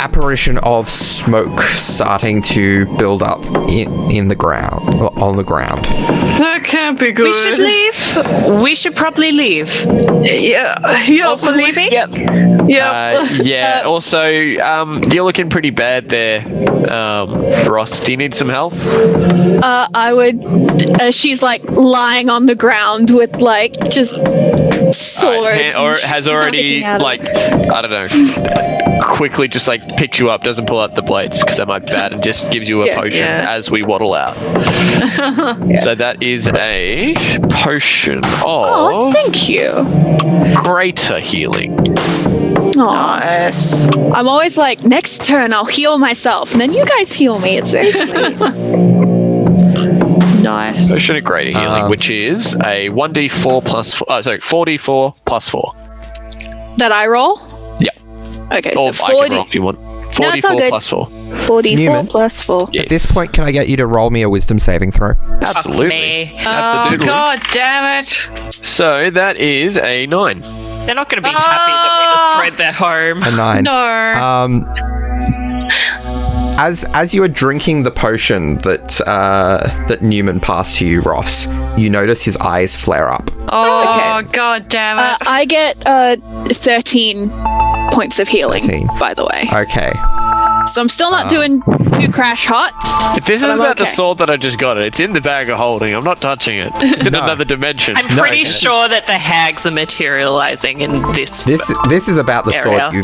apparition of smoke starting to build up in the ground, on the ground. That can't be good. We should leave. We should probably leave. Yeah. Oh, for leaving? Yep. Yeah. Also, you're looking pretty bad there, Ross. Do you need some health? I would. She's lying on the ground with just swords. Or and has she's already looking at it. I don't know, quickly just picks you up, doesn't pull out the blades because that might be bad, and just gives you a potion as we waddle out. So that is a potion Oh, of thank you. greater healing. Nice. I'm always next turn I'll heal myself, and then you guys heal me. It's very sweet. Nice. Potion of greater healing, which is a 1d4 plus 4, 4d4 plus 4. That I roll? Yeah. Okay, Or so I can 40. roll if you want. No, it's all 4d4 good. plus 4. 44 Neumann? plus 4. Yes. At this point, can I get you to roll me a wisdom saving throw? Absolutely. Me. Oh, Absolutely. god damn it. So that is a 9. They're not going to be happy that we destroyed their home. A 9. No. As you are drinking the potion that Neumann passed to you, Ross, you notice his eyes flare up. Oh, god damn it. I get 13 points of healing, 13. by the way. Okay. So I'm still not doing too crash hot. If this is I'm about the okay. sword that I just got, it's in the bag of holding. I'm not touching it. It's in No. another dimension. I'm pretty sure that the hags are materializing in this. This is about the Area. sword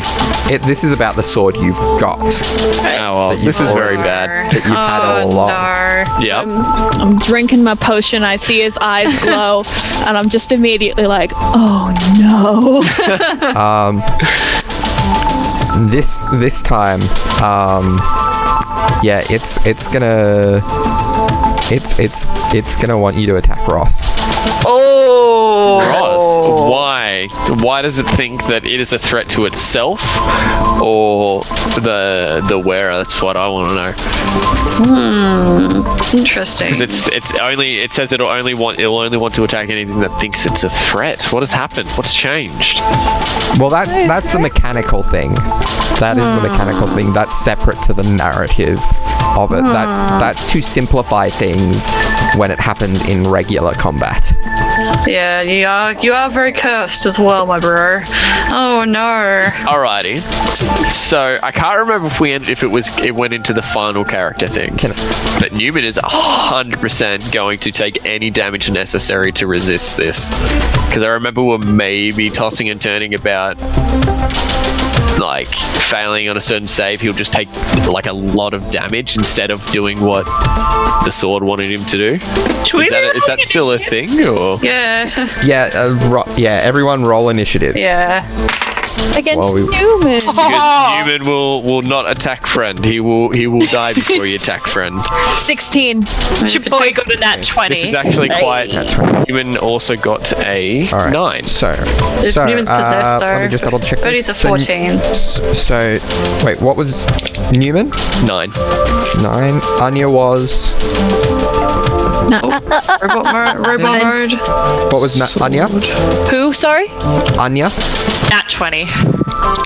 this is about the sword you've got. Oh well, this is very bad. That you've had all along. No. Yeah. I'm drinking my potion. I see his eyes glow, and I'm just immediately like, oh no. This time, yeah, it's gonna want you to attack Ross. Oh, Ross, why? Why does it think that it is a threat to itself, or the wearer? That's what I want to know. Interesting. Because it says it'll only want to attack anything that thinks it's a threat. What has happened? What's changed? Well, that's the mechanical thing. That is the mechanical thing. That's separate to the narrative of it. That's to simplify things when it happens in regular combat. Yeah, you are very cursed as well, my bro. Oh no. Alrighty. So I can't remember if it went into the final character thing. But Neumann is 100% going to take any damage necessary to resist this. Because I remember we're maybe tossing and turning about like failing on a certain save, he'll just take like a lot of damage instead of doing what the sword wanted him to do. Is that still a thing, or? Yeah. Yeah, everyone roll initiative. Yeah. Against Well, Neumann. Because Neumann will not attack friend. He will die before you attack friend. 16. your boy got a nat This 20. is actually quite. Neumann also got a All right. 9. So Newman's possessed, let me though. just double check. But he's a 14. So wait, what was Neumann? 9. 9. Anya was. Robot mode. What was Anya? Who? Sorry? Anya. Nat 20.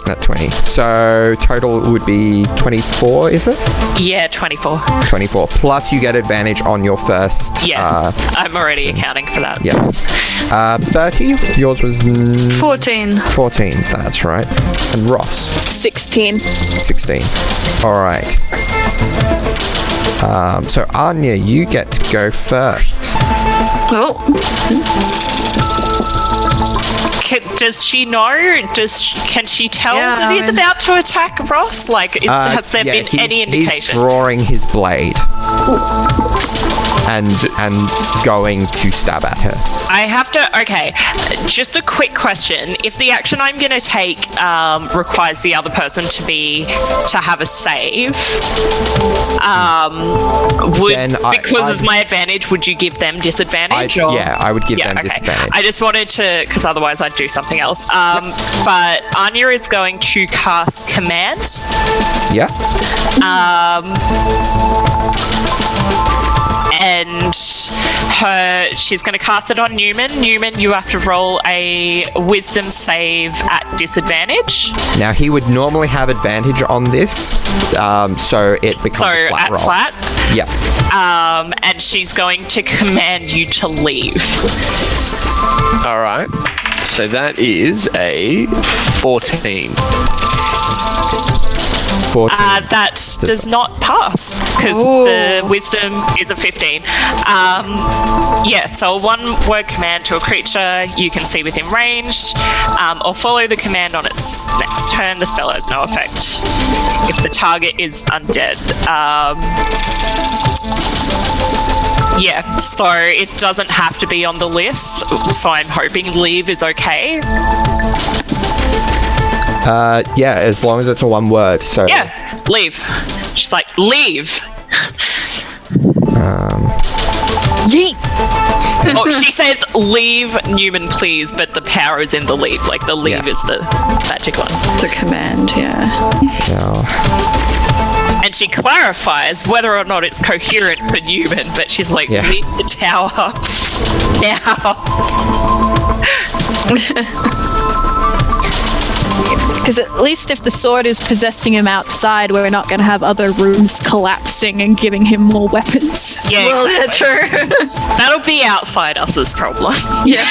At 20. So total would be 24, is it? Yeah, 24. 24. Plus you get advantage on your first. Yeah, I'm already accounting for that. Yes. 30. Yours was 14. 14. That's right. And Ross. 16. 16. All right. So Anya, you get to go first. Oh. Does she know? Can she tell Yeah, that he's about to attack Ross? Like, has there been any He's indication? drawing his blade. And going to stab at her. I have to. Okay, just a quick question. If the action I'm going to take requires the other person to have a save, because of my advantage, would you give them disadvantage? I would give them disadvantage. I just wanted to, because otherwise I'd do something else. But Anya is going to cast command. Yeah. And she's going to cast it on Neumann. Neumann, you have to roll a wisdom save at disadvantage. Now he would normally have advantage on this, so it becomes a flat roll. Flat. Yep. And she's going to command you to leave. All right. So that is a 14. 14. That does not pass because the wisdom is a 15. So a one-word command to a creature you can see within range, or follow the command on its next turn. The spell has no effect if the target is undead. So it doesn't have to be on the list. So I'm hoping leave is okay. As long as it's a one word. So Yeah, leave. She's like, leave. Yeet. Oh, she says, leave Neumann, please, but the power is in the leave. Like, the leave is the magic one. The command, yeah. And she clarifies whether or not it's coherent for Neumann, but she's like, leave the tower now. Because at least if the sword is possessing him outside, we're not going to have other rooms collapsing and giving him more weapons. Yeah, Well, yeah, exactly. true. That'll be outside us's problem. Yeah.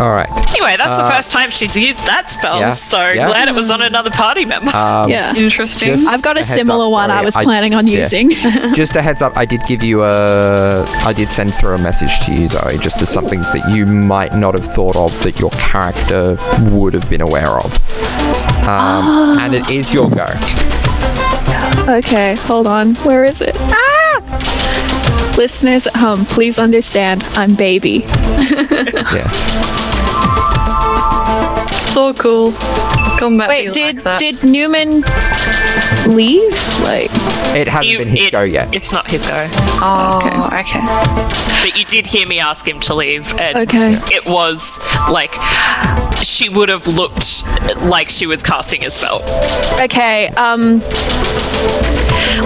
All right. Anyway, that's the first time she's used that spell, Yeah, so yeah. glad it was on another party member. Yeah. Interesting. Just I've got a heads similar up, one sorry, I was planning on yeah. using. Just a heads up, I did give you I did send through a message to you, Zoe, just as something that you might not have thought of that your character would have been aware of. And it is your go. Okay, hold on. Where is it? Listeners at home, please understand, I'm baby. Yeah. It's all cool. Combat Wait, be like that. did Neumann leave? Like, It hasn't been his go yet. It's not his go. Oh, okay. But you did hear me ask him to leave, and Okay. it was like she would have looked like she was casting a spell. okay,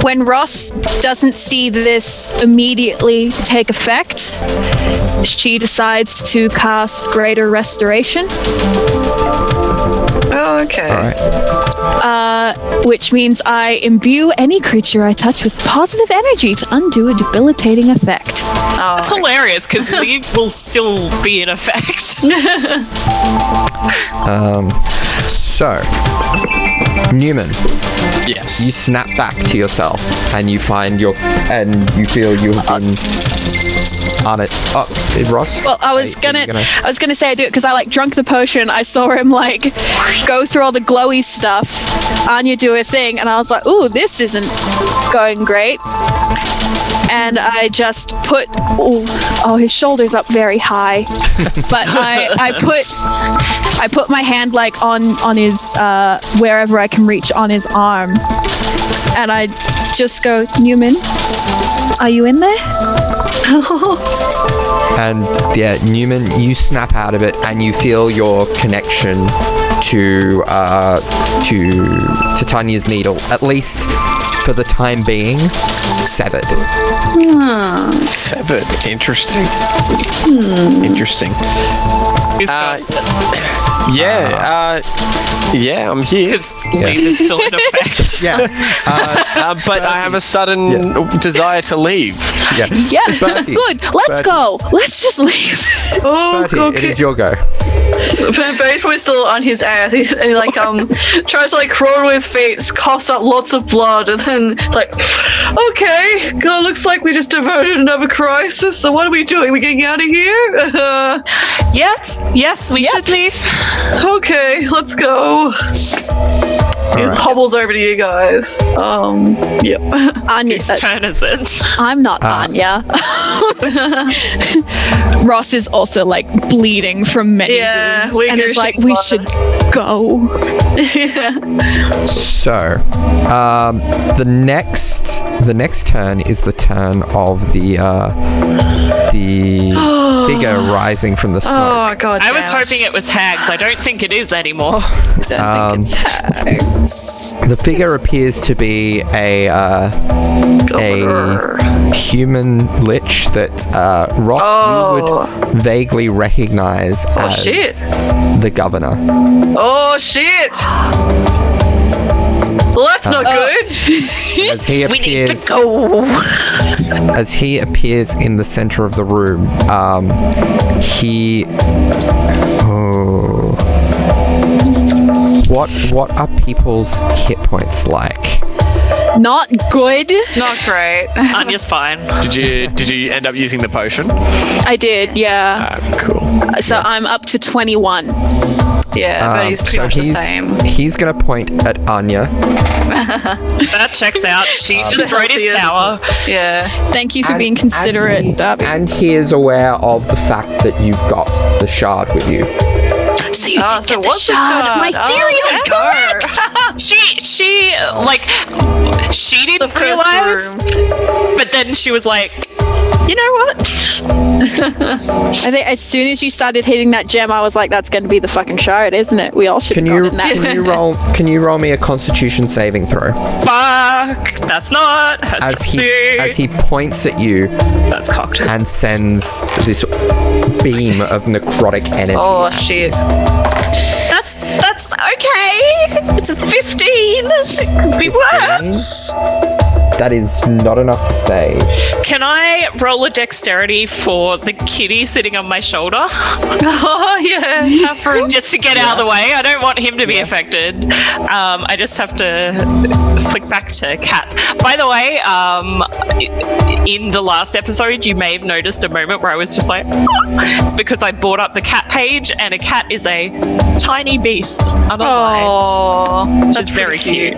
when Ross doesn't see this immediately take effect, she decides to cast Greater Restoration, Oh, okay. All right. which means I imbue any creature I touch with positive energy to undo a debilitating effect. Oh, It's hilarious because leave will still be in effect. So, Neumann, Yes. you snap back to yourself and you find and you feel you have been on it. Oh, Ross? Well, I was gonna say I do it because I like drunk the potion. I saw him like go through all the glowy stuff. Anya do her thing, and I was like, "Ooh, this isn't going great." And I just put his shoulders up very high, but I put my hand like on his wherever I can reach on his arm, and I just go, Neumann, are you in there? And yeah, Neumann, you snap out of it and you feel your connection to Tanya's needle, at least for the time being, severed. Severed. Interesting. Interesting. Who's got it? Yeah, I'm here. Because leave is still in effect. Yeah. But I have a sudden desire to leave. Yeah. Yeah, Bertie. good. Let's go. Let's just leave. Oh, Bertie, okay. it is your go. Barry's probably still on his ass. And he like tries to like crawl to his feet, coughs up lots of blood, and then like, okay, God, looks like we just diverted another crisis. So what are we doing? We getting out of here? Yes, we should leave. Okay, let's go. He right. hobbles over to you guys. Yep. Anya, Whose turn is it? I'm not Anya. Ross is also like bleeding from many Yeah, wounds, we and hear it's like shit we blood. should go. So, the next turn is the turn of the figure rising from the smoke. Oh God. I was damn it. hoping it was hags. I don't think it is anymore. Don't think it's hags. The figure appears to be a human lich that Ross you would vaguely recognize as shit. the governor. Oh shit. Well, that's not good. As he We need to appears, go. as he appears in the center of the room, he. Oh. What are people's hit points like? Not good. Not great. Anya's fine. Did you end up using the potion? I did, yeah. Cool. So I'm up to 21. Yeah, but he's pretty so much the same. He's gonna point at Anya. That checks out. She destroyed his healthiest. tower. Yeah. Thank you for being considerate, Darby. And he is aware of the fact that you've got the shard with you. So you Oh, did so get the what's the shard. shard? My theory was correct. She didn't first realize, but then she was like, you know what? I think as soon as you started hitting that gem, I was like, "That's going to be the fucking shard, isn't it?" We all should have gotten that. Can you roll me a Constitution saving throw? Fuck, that's not. As he points at you That's cocked. and sends this beam of necrotic energy. Oh shit. That's okay. It's a 15. It could be worse. That is not enough to save. Can I roll a dexterity for the kitty sitting on my shoulder? Oh yeah. Just to get out of the way. I don't want him to be affected. I just have to flick back to cats. By the way, in the last episode, you may have noticed a moment where I was just like, it's because I brought up the cat page, and a cat is a tiny beast, unaligned. Oh, Which that's is very pretty cute.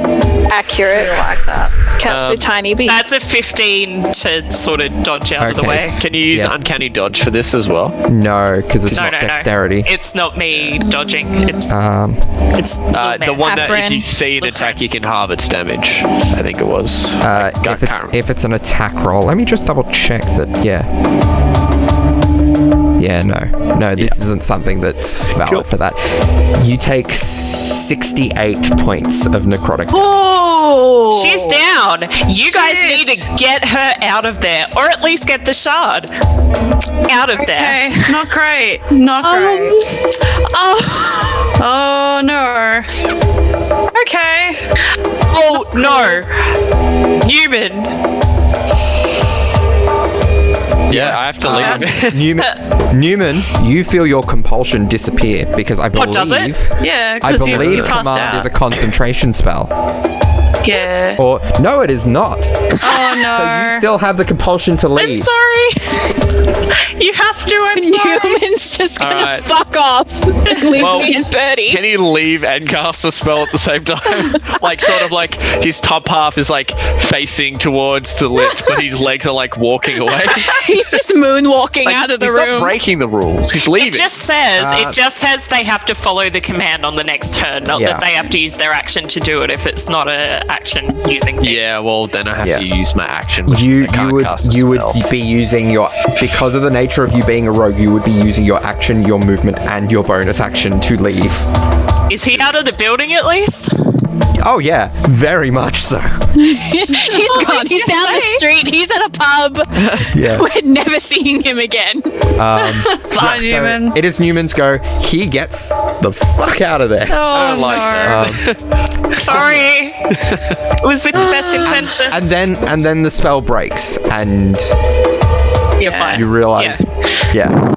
Accurate. I like that. Cat's a tiny beast. That's a 15 to sort of dodge out of the Okay. way. Can you use uncanny dodge for this as well? No, because it's No, not dexterity. It's not me dodging. It's The the one that if Afrin. you see an Looks attack, like- you can halve its damage. I think it was. I can't remember. If it's an attack roll, let me just double check that. Yeah, no, this isn't something that's valid Cool. for that. You take 68 points of necrotic. Oh, She's down. You guys Shit. need to get her out of there, or at least get the shard out of there. Okay, not great. Not great. Oh, Oh no. Okay. Oh no, Neumann. Yeah, I have to leave. Newman, you feel your compulsion disappear because I believe. Oh, does it? Yeah, I because believe you passed command out. is a concentration spell. Yeah. Or no, it is not. Oh no. So you still have the compulsion to I'm leave. sorry. You have to. I'm sorry. Newman's just gonna Alright. fuck off and leave Well, me and Birdie. Can he leave and cast a spell at the same time? Like, sort of like his top half is like facing towards the lift, but his legs are like walking away. He's just moonwalking Like, out of the he's room. not breaking the rules. He's leaving. It just says they have to follow the command on the next turn, not Yeah. that they have to use their action to do it if it's not a action using thing. Yeah, well then I have Yeah. to use my action. Which You I can't would cast a you would spell. be using your, because of the nature of you being a rogue, you would be using your action, your movement, and your bonus action to leave. Is he out of the building at least? Oh yeah, very much so. He's gone. He's down the street. He's at a pub. Yeah. We're never seeing him again. Bye, Newman. It is Newman's go. He gets the fuck out of there. Oh don't like no. that. Sorry. It was with the best intention. And then the spell breaks, and You're fine. you realize, yeah.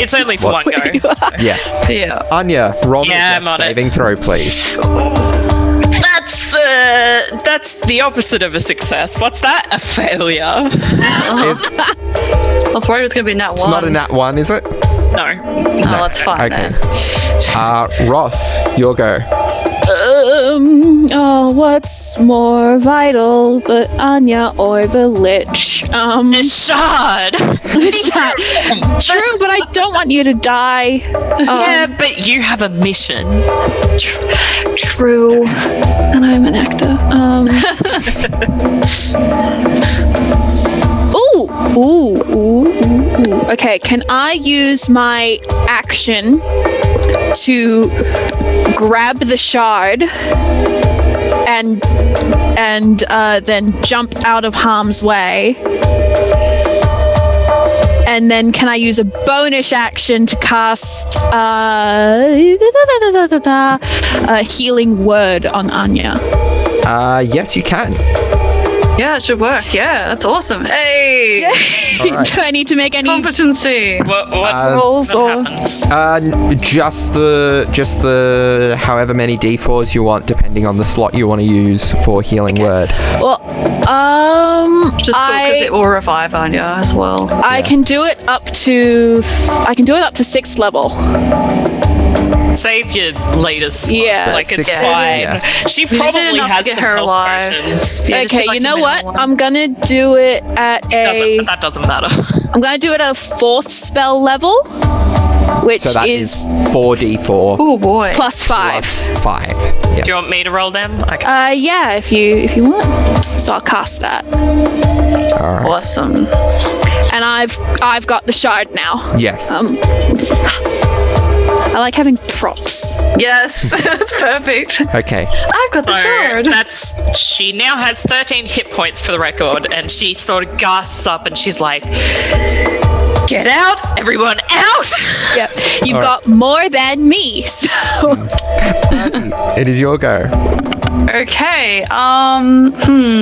It's only for What's- one go. Yeah. Yeah. Anya, roll me Yeah, a I'm death on it. saving throw, please. That's the opposite of a success. What's that? A failure. It's, I was worried it was gonna be nat it's one. not a nat one, is it? No. Oh, that's fine. Okay. Then. Ross, your go. Oh, what's more vital, the Anya or the Lich? The shard. True, but I don't want you to die. Yeah, but you have a mission. True, and I'm an actor. Ooh. Okay, can I use my action to grab the shard and then jump out of harm's way? And then can I use a bonus action to cast a healing word on Anya? Yes, you can. Yeah, it should work. Yeah, that's awesome. Hey, All right. Do I need to make any competency. What rolls or? happens? Just the however many d4s you want, depending on the slot you want to use for healing word. Well, Just because it will revive Anya as well. I can do it up to 6th level. Save your latest. Yeah. Like it's Six- fine. yeah. She did probably enough to has get some her health alive. potions. Yeah, just Okay, like you the know middle what? one. I'm gonna do it at That doesn't matter. I'm gonna do it at a 4th spell level, which So that is is 4d4 Oh boy. plus 5. plus 5. Yeah. Do you want me to roll them? Okay. Yeah, if you want. So I'll cast that, All right. Awesome. and I've got the shard now. Yes. I like having props. Yes, that's perfect. Okay. I've got the So shard. she now has 13 hit points for the record, and she sort of gasps up and she's like, Get out, everyone out! Yep. You've got more than me. So It is your go. Okay.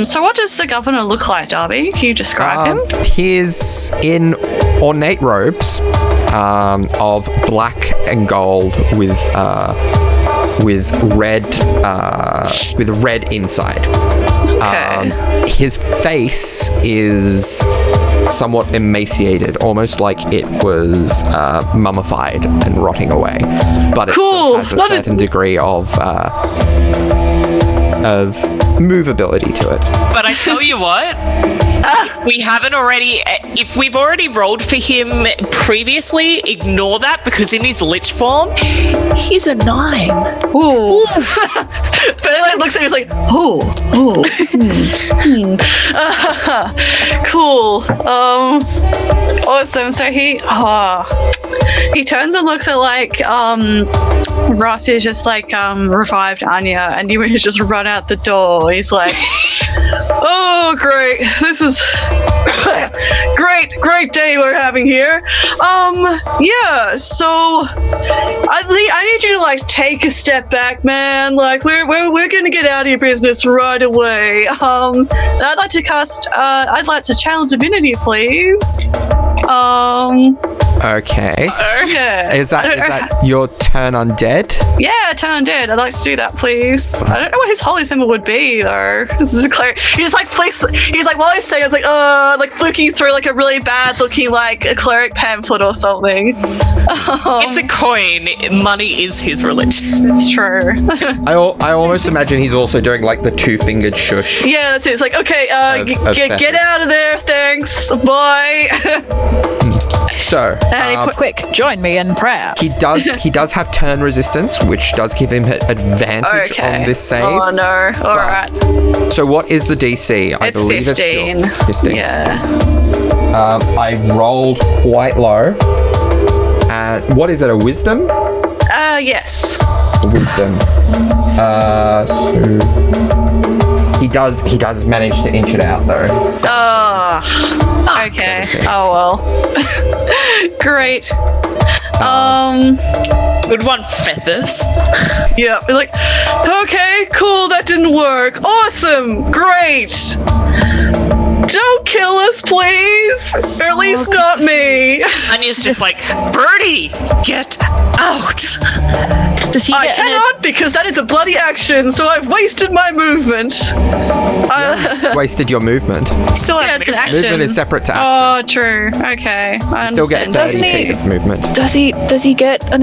So what does the governor look like, Darby? Can you describe him? He's in ornate robes of black and gold with red inside. Okay. His face is somewhat emaciated, almost like it was mummified and rotting away. But it still has a certain degree of movability to it. But I tell you what, if we've already rolled for him previously, ignore that because in his lich form, he's a 9. Ooh. But like looks at me, he's like, cool. Awesome. So he turns and looks at like Ross is just like revived Anya, and you would just run out the door. He's like, oh great, this is great day we're having here. Yeah, so I need you to like take a step back, man. Like we're gonna get out of your business right away. And I'd like to channel divinity, please. Okay. Yeah. Is that your turn undead? Yeah, turn undead. I'd like to do that, please. I don't know what his holy symbol would be, though. This is a cleric. He just like flicks. He's like, while I say, I was like looking through like a really bad looking like a cleric pamphlet or something. It's a coin. Money is his religion. It's true. I almost imagine he's also doing like the 2-fingered shush. Yeah, that's it. It's like, okay, get out of there. Thanks. Bye. So, quick, join me in prayer. he does have turn resistance, which does give him advantage on this save. Oh no! All right. So, what is the DC? I It's believe 15. it's 15. Yeah. I rolled quite low. And what is it? A wisdom? Yes. A wisdom. So he does manage to inch it out though. Okay. Oh well. Great. Good one, Feathers. Yeah, it's like, okay, cool, that didn't work. Awesome, great. Don't kill us, please. Or at least not me. Anya's just like, Birdie, get out. Does he I get cannot because that is a bloody action, so I've wasted my movement. Wasted your movement. Still have it's an action. Movement is separate to action. Oh, true. Okay. I Still get understand. 30 feet of movement. Does he get an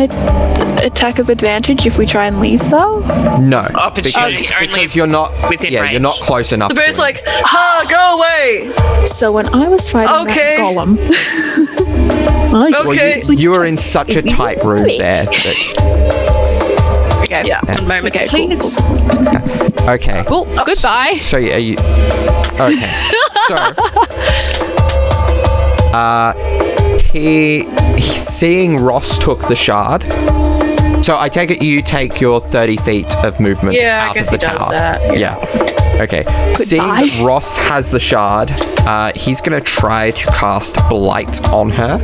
attack of advantage if we try and leave though? No, Opportunity only because you're not within you're range. not close enough. The to bird's him. like, ha, go away. So when I was fighting Okay. that golem, Okay. Well, you were in such a tight room there. okay, Yeah. One moment, Okay, cool, please. Okay. Well, goodbye. So yeah, you. Okay. So. Seeing Ross took the shard. So I take it you take your 30 feet of movement Yeah, I out guess of the he does tower. that, Yeah. Okay. Seeing that Ross has the shard, he's gonna try to cast Blight on her.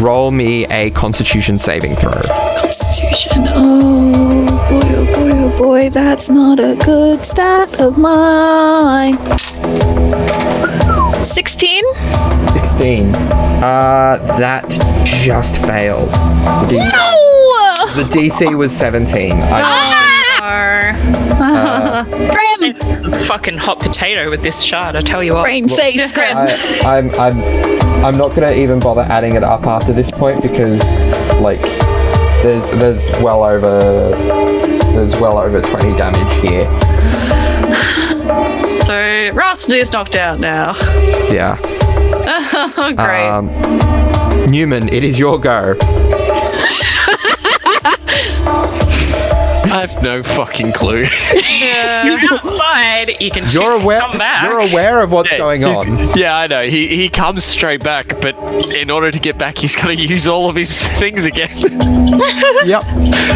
Roll me a Constitution saving throw. Constitution. Oh boy, that's not a good stat of mine. 16. 16. That just fails. The DC was 17. Grim. It's a fucking hot potato with this shard, I tell you what. Brain safe, Grim. I'm not gonna even bother adding it up after this point because like there's well over 20 damage here. So Ross is knocked out now. Yeah. Great. Newman, it is your go. I have no fucking clue. You're outside, you can come back. You're aware of what's going on. Yeah, I know. He comes straight back, but in order to get back, he's got to use all of his things again. Yep.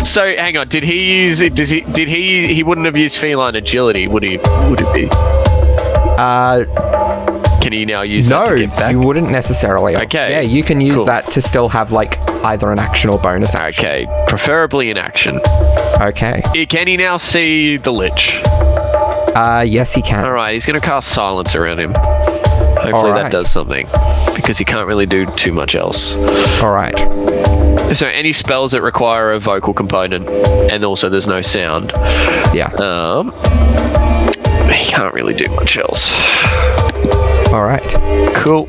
So hang on. Did he use it? He wouldn't have used feline agility, would he? Would it be? Can he now use that No, to get back? you wouldn't necessarily. Okay, Yeah, you can use cool. that to still have like either an action or bonus action. Okay, preferably in action. Okay. Can he now see the Lich? Yes, he can. Alright, he's going to cast Silence around him. Hopefully that Alright. does something. Because he can't really do too much else. All right. So any spells that require a vocal component, and also there's no sound, Yeah. he can't really do much else. All right. Cool.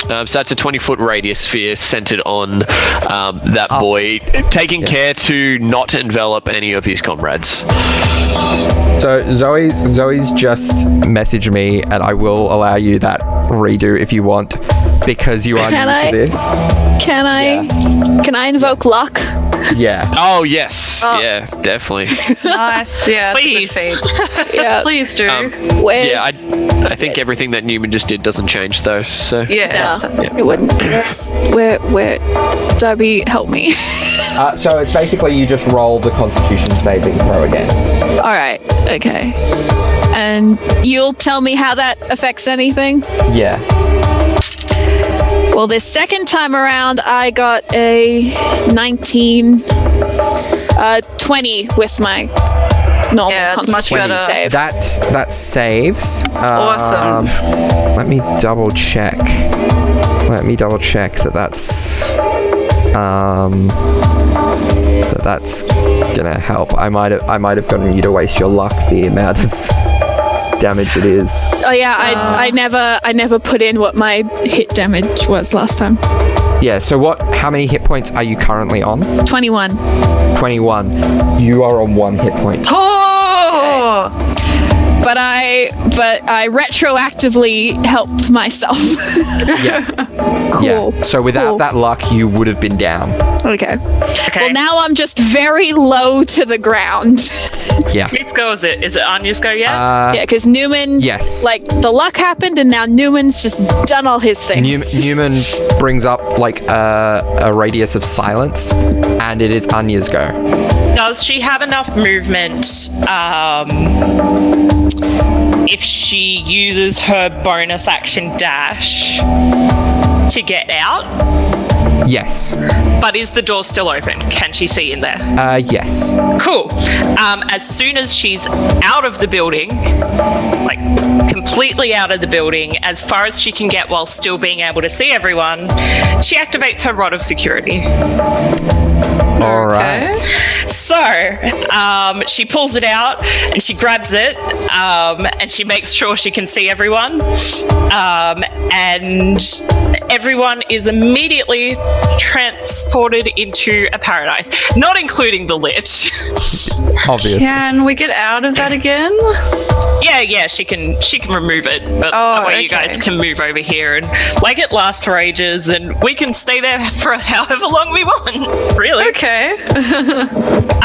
So that's a 20-foot radius sphere centered on that boy, taking care to not envelop any of his comrades. So Zoe's just messaged me, and I will allow you that redo if you want, because you are Can new I? to this. Can I invoke luck? Yeah. Oh, yes. Yeah, definitely. Nice. Yeah. Please. Yeah. Please do. Where, Yeah, I think everything that Neumann just did doesn't change, though, so... Yeah. No, it wouldn't. Where, Darby, help me. So it's basically you just roll the Constitution saving throw again. All right. Okay. And you'll tell me how that affects anything? Yeah. Well, this second time around, I got a 19, 20 with my normal Yeah, it's much Constitution better. save. That saves. Awesome. Let me double check. That's gonna help. I might have gotten you to waste your luck, the amount of damage it is. Oh yeah, I never put in what my hit damage was last time. Yeah, so how many hit points are you currently on? 21. 21. You are on 1 hit point. Oh! But I retroactively helped myself. Yeah. Cool. Yeah. So without Cool. that luck, you would have been down. Okay. Okay. Well, now I'm just very low to the ground. Yeah. Whose go is it? Is it Anya's go yet? Yeah, because Neumann, Yes. like, the luck happened, and now Newman's just done all his things. Neumann brings up like a radius of silence, and it is Anya's go. Does she have enough movement if she uses her bonus action dash to get out? Yes. But is the door still open? Can she see in there? Yes. Cool. As soon as she's out of the building, like completely out of the building, as far as she can get while still being able to see everyone, she activates her rod of security. All right. So she pulls it out and she grabs it and she makes sure she can see everyone. And everyone is immediately transported into a paradise, not including the Lich. Obviously. Can we get out of that again? Yeah, she can remove it, but Oh, that way you okay. guys can move over here and like it lasts for ages, and we can stay there for however long we want. Really? Okay.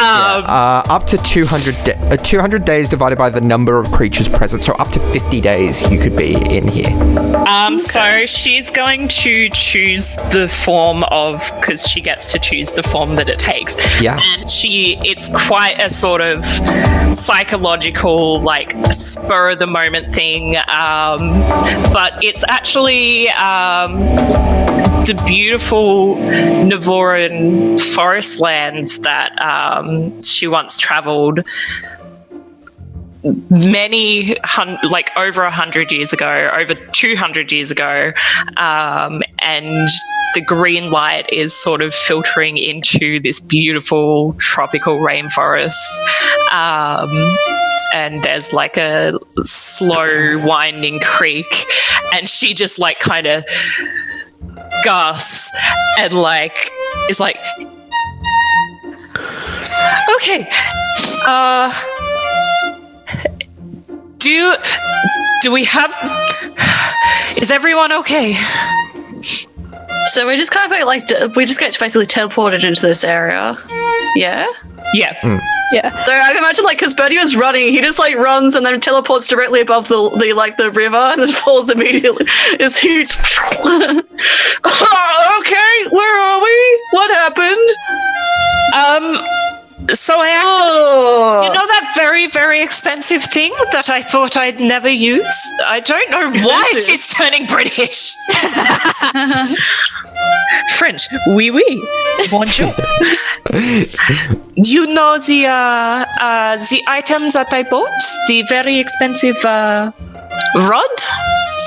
Up to 200 days divided by the number of creatures present, so up to 50 days you could be in here. So she's going to choose the form of, because she gets to choose the form that it takes. Yeah. And it's quite a sort of psychological, like spur of the moment thing. But it's actually the beautiful Navoran forest lands that she once traveled like over 100 years ago, over 200 years ago, and the green light is sort of filtering into this beautiful tropical rainforest. And there's like a slow winding creek, and she just like kind of gasps and like is like, okay, do we have, is everyone okay? So we just kind of we just get basically teleported into this area. Yeah? Yeah. Yeah. So I can imagine, like, because Bertie was running, he just, like, runs and then teleports directly above the river and just falls immediately. It's huge. Okay, where are we? What happened? So you know that very, very very expensive thing that I thought I'd never use. I don't know why she's turning British. French, oui, oui. Bonjour. You know the items that I bought? The very expensive rod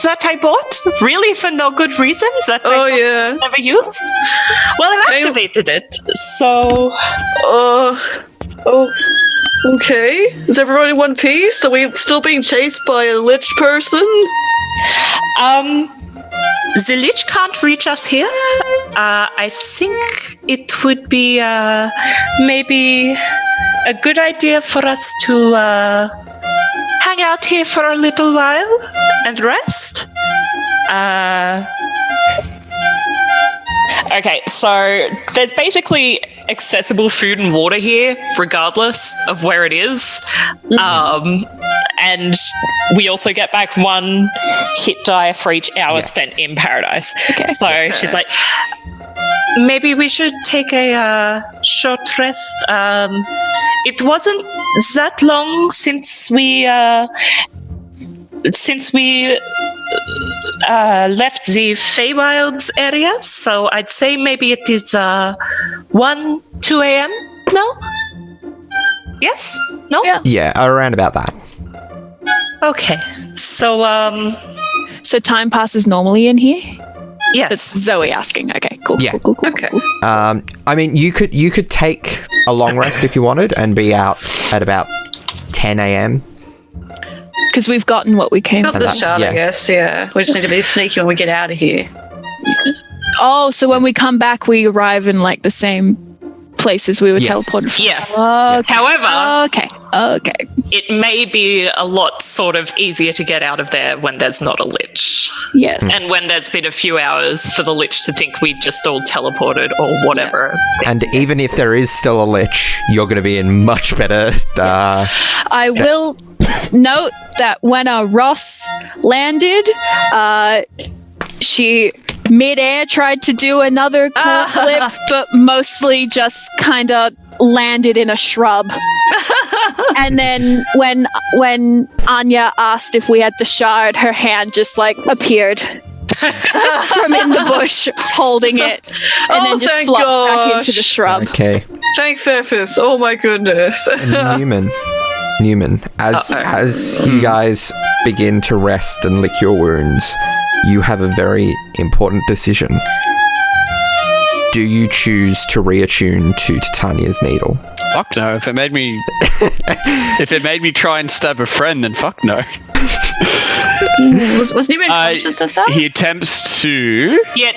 that I bought? Really for no good reason? That I never use? Well, I've activated it, so... Okay. Is everyone in one piece? Are we still being chased by a lich person? The lich can't reach us here. I think it would be maybe a good idea for us to hang out here for a little while and rest. Okay, so there's basically accessible food and water here, regardless of where it is. And we also get back 1 hit die for each hour spent in paradise. Okay. So she's like, maybe we should take a short rest. It wasn't that long since we left the Feywilds area, so I'd say maybe it is 2 a.m. No? Yes? No? Yeah, around about that. Okay. So, So time passes normally in here? yes. That's Zoe asking. Okay, cool. Yeah. Cool. Okay. I mean, you could take a long rest if you wanted and be out at about 10 a.m. Because we've gotten what we came Got for. the that- shot, yeah. I guess, yeah. We just need to be sneaky when we get out of here. Oh, so when we come back, we arrive in like the same places we were Yes. teleported from. Yes. Okay. However, Okay. it may be a lot sort of easier to get out of there when there's not a lich. Yes. And when there's been a few hours for the lich to think we just all teleported or whatever. And even if there is still a lich, you're going to be in much better... I will note that when Ross landed, she mid-air tried to do another cool flip, but mostly just kind of landed in a shrub. And then when Anya asked if we had the shard, her hand just like appeared from in the bush holding it, and then just thank flopped back into gosh. the shrub. Okay. Thank Thefis. Oh my goodness. Newman, as you guys begin to rest and lick your wounds, you have a very important decision. Do you choose to reattune to Titania's needle? Fuck no. If it made me try and stab a friend, then fuck no. Was Neumann conscious of that? He attempts to. Yeah,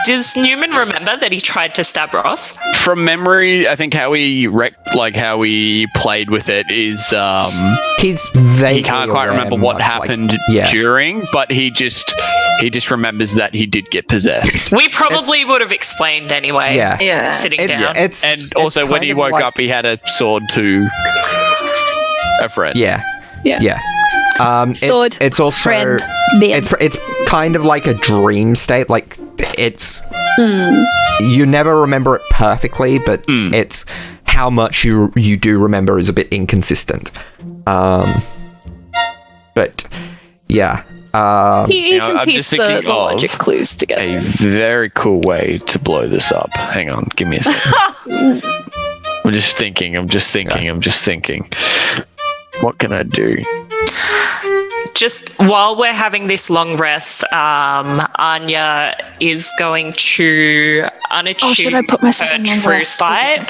does Neumann remember that he tried to stab Ross? From memory, I think how he played with it is He's vaguely he can't quite aware, remember what much happened yeah. during, but he just remembers that he did get possessed. We probably would have explained anyway. Yeah. Yeah. Sitting It's, down. it's And it's also, when kind he of woke like- up, he had a sword to a friend. Yeah. Yeah. Sword, It's also friend, beard. it's kind of like a dream state. Like it's you never remember it perfectly, but it's how much you do remember is a bit inconsistent. But yeah. He know, can I'm piece just the thinking of logic clues together. A very cool way to blow this up. Hang on, give me a second. I'm just thinking. What can I do? Just while we're having this long rest, Anya is going to should I unattune put myself her in long true rest? sight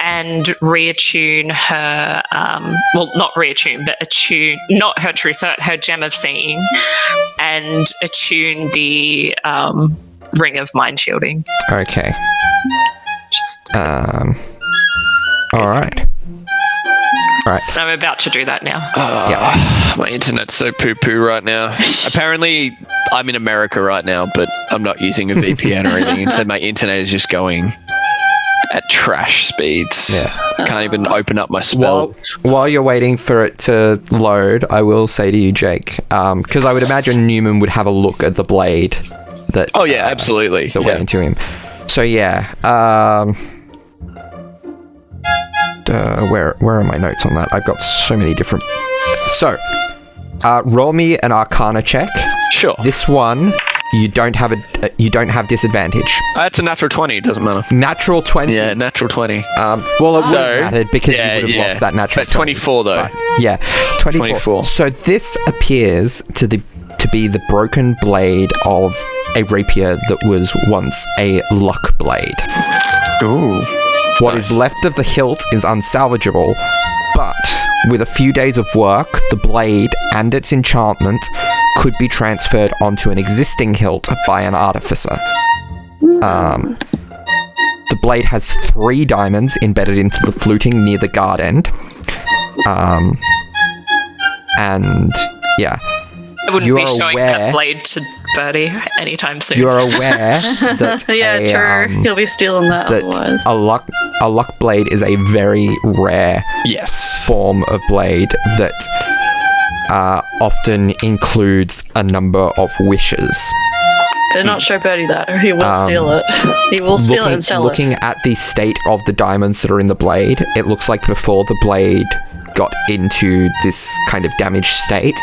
and reattune her, not reattune, but attune, not her true sight, her gem of seeing, and attune the ring of mind shielding. Okay. Just, All right. I'm about to do that now. My internet's so poo-poo right now. Apparently, I'm in America right now, but I'm not using a VPN or anything. Instead, my internet is just going at trash speeds. Yeah. I can't even open up my spells. While you're waiting for it to load, I will say to you, Jake, because I would imagine Neumann would have a look at the blade that. Oh yeah, absolutely. That went into him. So yeah. where are my notes on that? I've got so many different. So, roll me an Arcana check. Sure. This one, you don't have disadvantage. That's a natural 20. Doesn't matter. Natural 20. Yeah, natural 20. Well, it wouldn't mattered because you would have lost that natural. But 24 though. Yeah, 24. So this appears to be the broken blade of a rapier that was once a luck blade. Ooh. What is left of the hilt is unsalvageable, but with a few days of work, the blade and its enchantment could be transferred onto an existing hilt by an artificer. The blade has 3 diamonds embedded into the fluting near the guard end. And yeah. I wouldn't be showing that blade to Birdie anytime soon. You are aware that true. He'll be stealing that otherwise. A luck blade is a very rare form of blade that often includes a number of wishes. Better not show Birdie that, or he will steal it. He will steal it and sell Looking at the state of the diamonds that are in the blade, it looks like before the blade got into this kind of damaged state,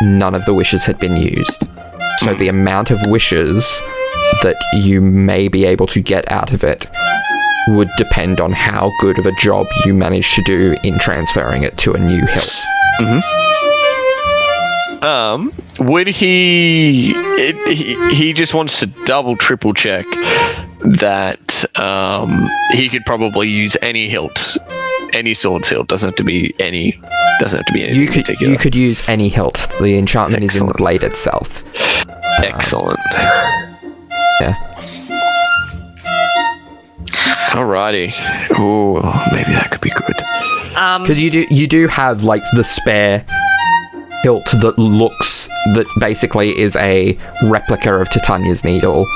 none of the wishes had been used. So the amount of wishes that you may be able to get out of it would depend on how good of a job you manage to do in transferring it to a new hilt. Would he just wants to double-triple check that he could probably use any hilt, any sword's hilt. Doesn't have to be anything particular. You could use any hilt. The enchantment is in the blade itself. Excellent. Yeah. Alrighty. Ooh, maybe that could be good. Because you do have like the spare hilt that basically is a replica of Titania's needle.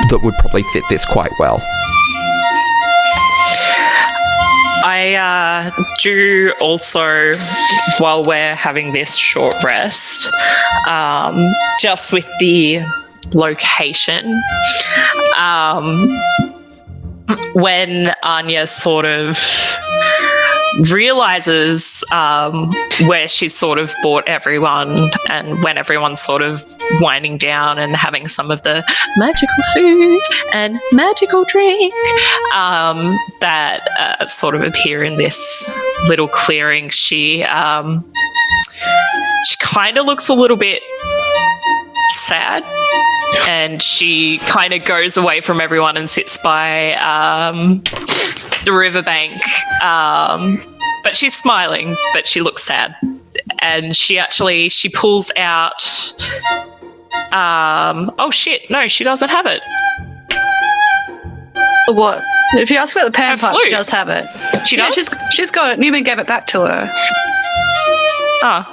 That would probably fit this quite well. I do also, while we're having this short rest, just with the location, when Anya sort of realizes where she's sort of bought everyone, and when everyone's sort of winding down and having some of the magical food and magical drink that sort of appear in this little clearing, she kind of looks a little bit sad, and she kind of goes away from everyone and sits by the riverbank, but she's smiling, but she looks sad. And she pulls out oh shit, no, she doesn't have it. What? If you ask about the pan pipe, flute. she does have it. She does? She's got it. Neumann gave it back to her. Oh.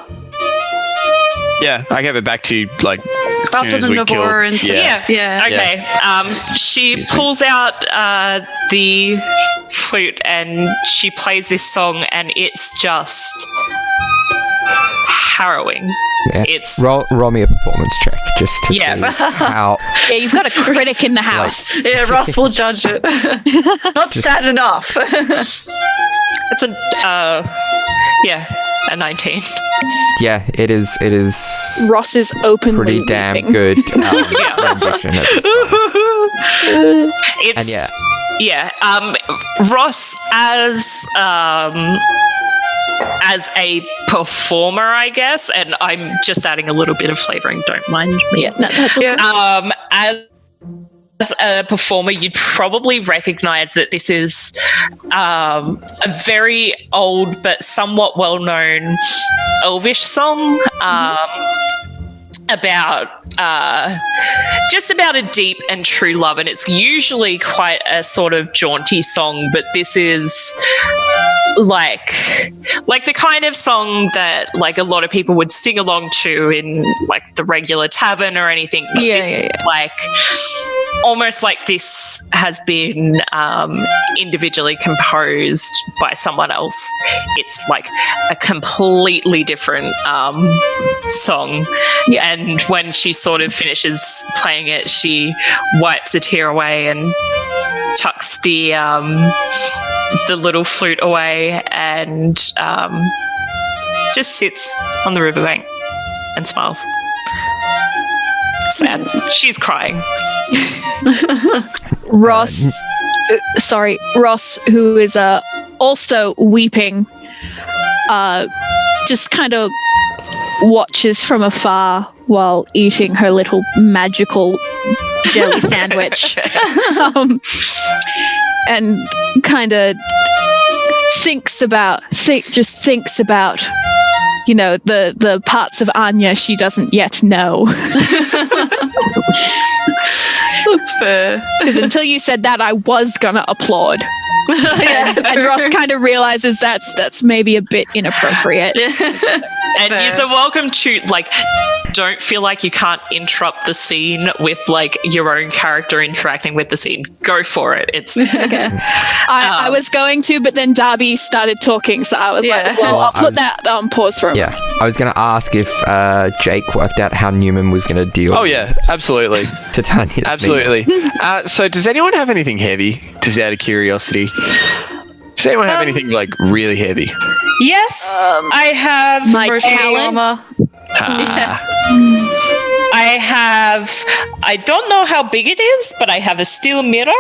Yeah, I gave it back to you, like, as soon After as the we Navor killed. and stuff. Yeah. Okay. She pulls out the flute and she plays this song, and it's just harrowing. Yeah. It's roll me a performance check just to see how. Yeah, you've got a critic in the house. Yeah, Ross will judge it. Not sad enough. it's a 19. Yeah, it is. Ross is openly pretty damn weeping. good rendition of this song. It's and Ross as a performer, I guess, and I'm just adding a little bit of flavoring, don't mind me. Yeah, that's okay. As a performer, you'd probably recognize that this is a very old but somewhat well-known Elvish song about just about a deep and true love, and it's usually quite a sort of jaunty song, but this is like the kind of song that like a lot of people would sing along to in like the regular tavern or anything. But Yeah. like almost like this has been individually composed by someone else. It's like a completely different song. Yeah. And when she sort of finishes playing it, she wipes a tear away and tucks the little flute away and just sits on the riverbank and smiles. Sad. She's crying. Ross, who is also weeping, just kind of watches from afar while eating her little magical jelly sandwich, and kind of thinks about, you know, the parts of Anya she doesn't yet know. That's fair. Because until you said that, I was gonna applaud. And Ross kind of realizes that's maybe a bit inappropriate. And you're welcome to, like, don't feel like you can't interrupt the scene with, like, your own character interacting with the scene. Go for it. It's Okay. I was going to, but then Darby started talking, so I was like, well, I'll put that on pause for a moment. Yeah, I was going to ask if Jake worked out how Neumann was going to deal Oh yeah, absolutely, to Tanya's absolutely. So does anyone have anything heavy? Just out of curiosity, does anyone have anything like really heavy? yes, I have My talent. I don't know how big it is, but I have a steel mirror.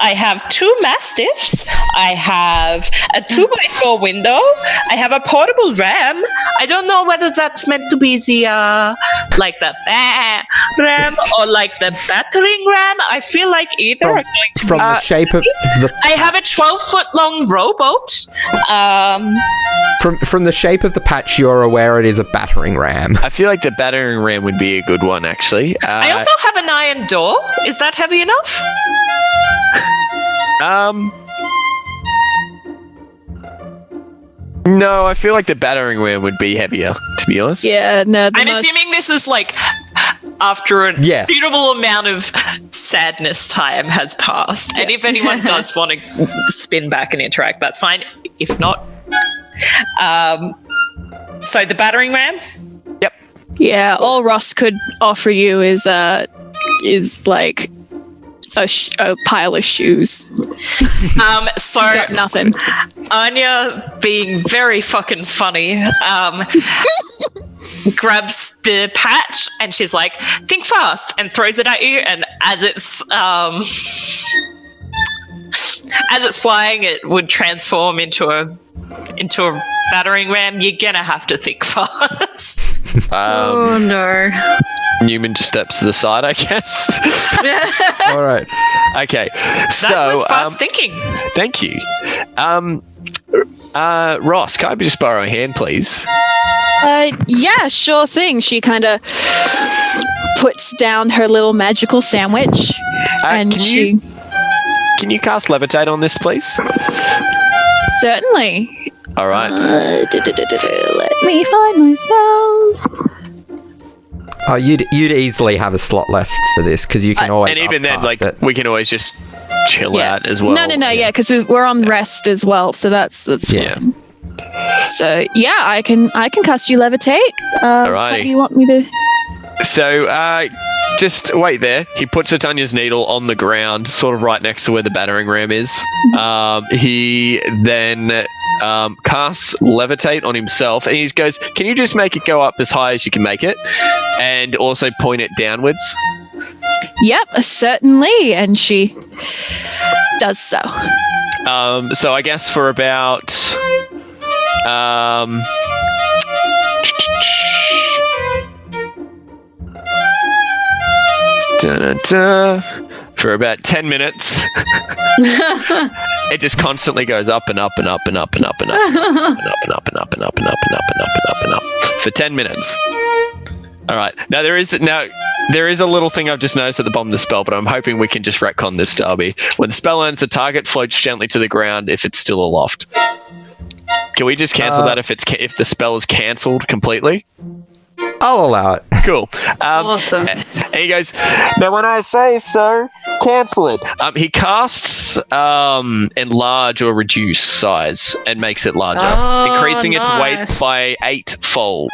I have 2 mastiffs. I have a 2x4 window. I have a portable ram. I don't know whether that's meant to be the like the ram or like the battering ram. I feel like either are going to From be. the shape of the I have a 12-foot long rowboat. from the shape of the patch, you're aware it is a battering ram. I feel like the battering ram would be a good one, actually. I also have an iron door. Is that heavy enough? No, I feel like the battering ram would be heavier, to be honest. Yeah, no. I'm assuming this is like after a suitable amount of sadness time has passed. And if anyone does want to spin back and interact, that's fine. If not, so the battering ram? Yep. Yeah, all Ross could offer you is like a pile of shoes. So Got nothing. Anya, being very fucking funny, grabs the patch and she's like, think fast, and throws it at you, and as it's flying, it would transform into a battering ram. You're gonna have to think fast. Oh no. Neumann just steps to the side, I guess. All right. Okay, so That was fast thinking. thank you. Ross, can I just borrow a hand, please? Yeah, sure thing. She kind of puts down her little magical sandwich, and Can you cast levitate on this, please? certainly. All right. Let me find my spells. Oh, you'd easily have a slot left for this because you can always. And even then, upcast like, it. we can always just chill Yeah. out as well. No, yeah, because we're on rest as well, so that's Yeah. fine. So yeah, I can cast you levitate. How Alrighty. do you want me to? So, just wait there. He puts a Tanya's needle on the ground, sort of right next to where the battering ram is. He then casts levitate on himself, and he goes, "Can you just make it go up as high as you can make it, and also point it downwards?" Yep, certainly, and she does so. So I guess for about for about 10 minutes. It just constantly goes up and up and up and up and up and up and up and up and up and up and up and up and up and up and up and up for 10 minutes. All right. Now there is a little thing I've just noticed at the bottom of the spell, but I'm hoping we can just retcon this, Darby. When the spell ends, the target floats gently to the ground if it's still aloft. Can we just cancel that if if the spell is cancelled completely? I'll allow it. Cool. Awesome. And he goes, now when I say so, cancel it. He casts enlarge or reduce size and makes it larger, increasing its weight by 8-fold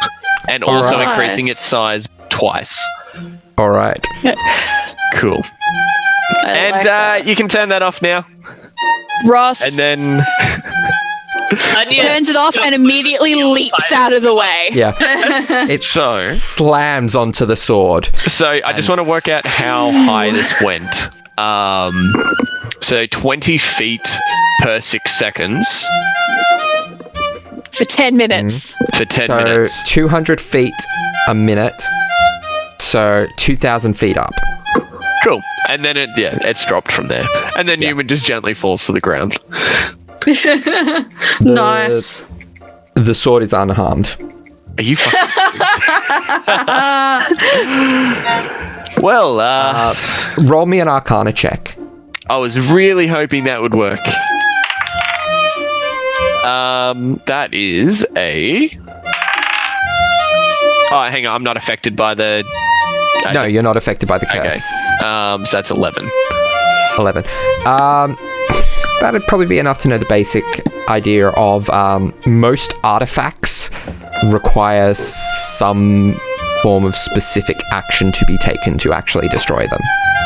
and also Alright. increasing its size twice. All right. Cool. And you can turn that off now. Ross And then... turns it off and immediately leaps out of the way. Yeah. It slams onto the sword. So I just want to work out how high this went. So 20 feet per 6 seconds. For 10 minutes. For 10 So minutes. 200 feet a minute. So 2,000 feet up. Cool. And then it's dropped from there. And then Neumann just gently falls to the ground. Nice. The sword is unharmed. Are you fucking Well, Roll me an Arcana check. I was really hoping that would work. That is a... Oh, hang on. I'm not affected by the... No, you're not affected by the curse. Okay. So that's 11. 11. That'd probably be enough to know the basic idea of most artifacts require some form of specific action to be taken to actually destroy them.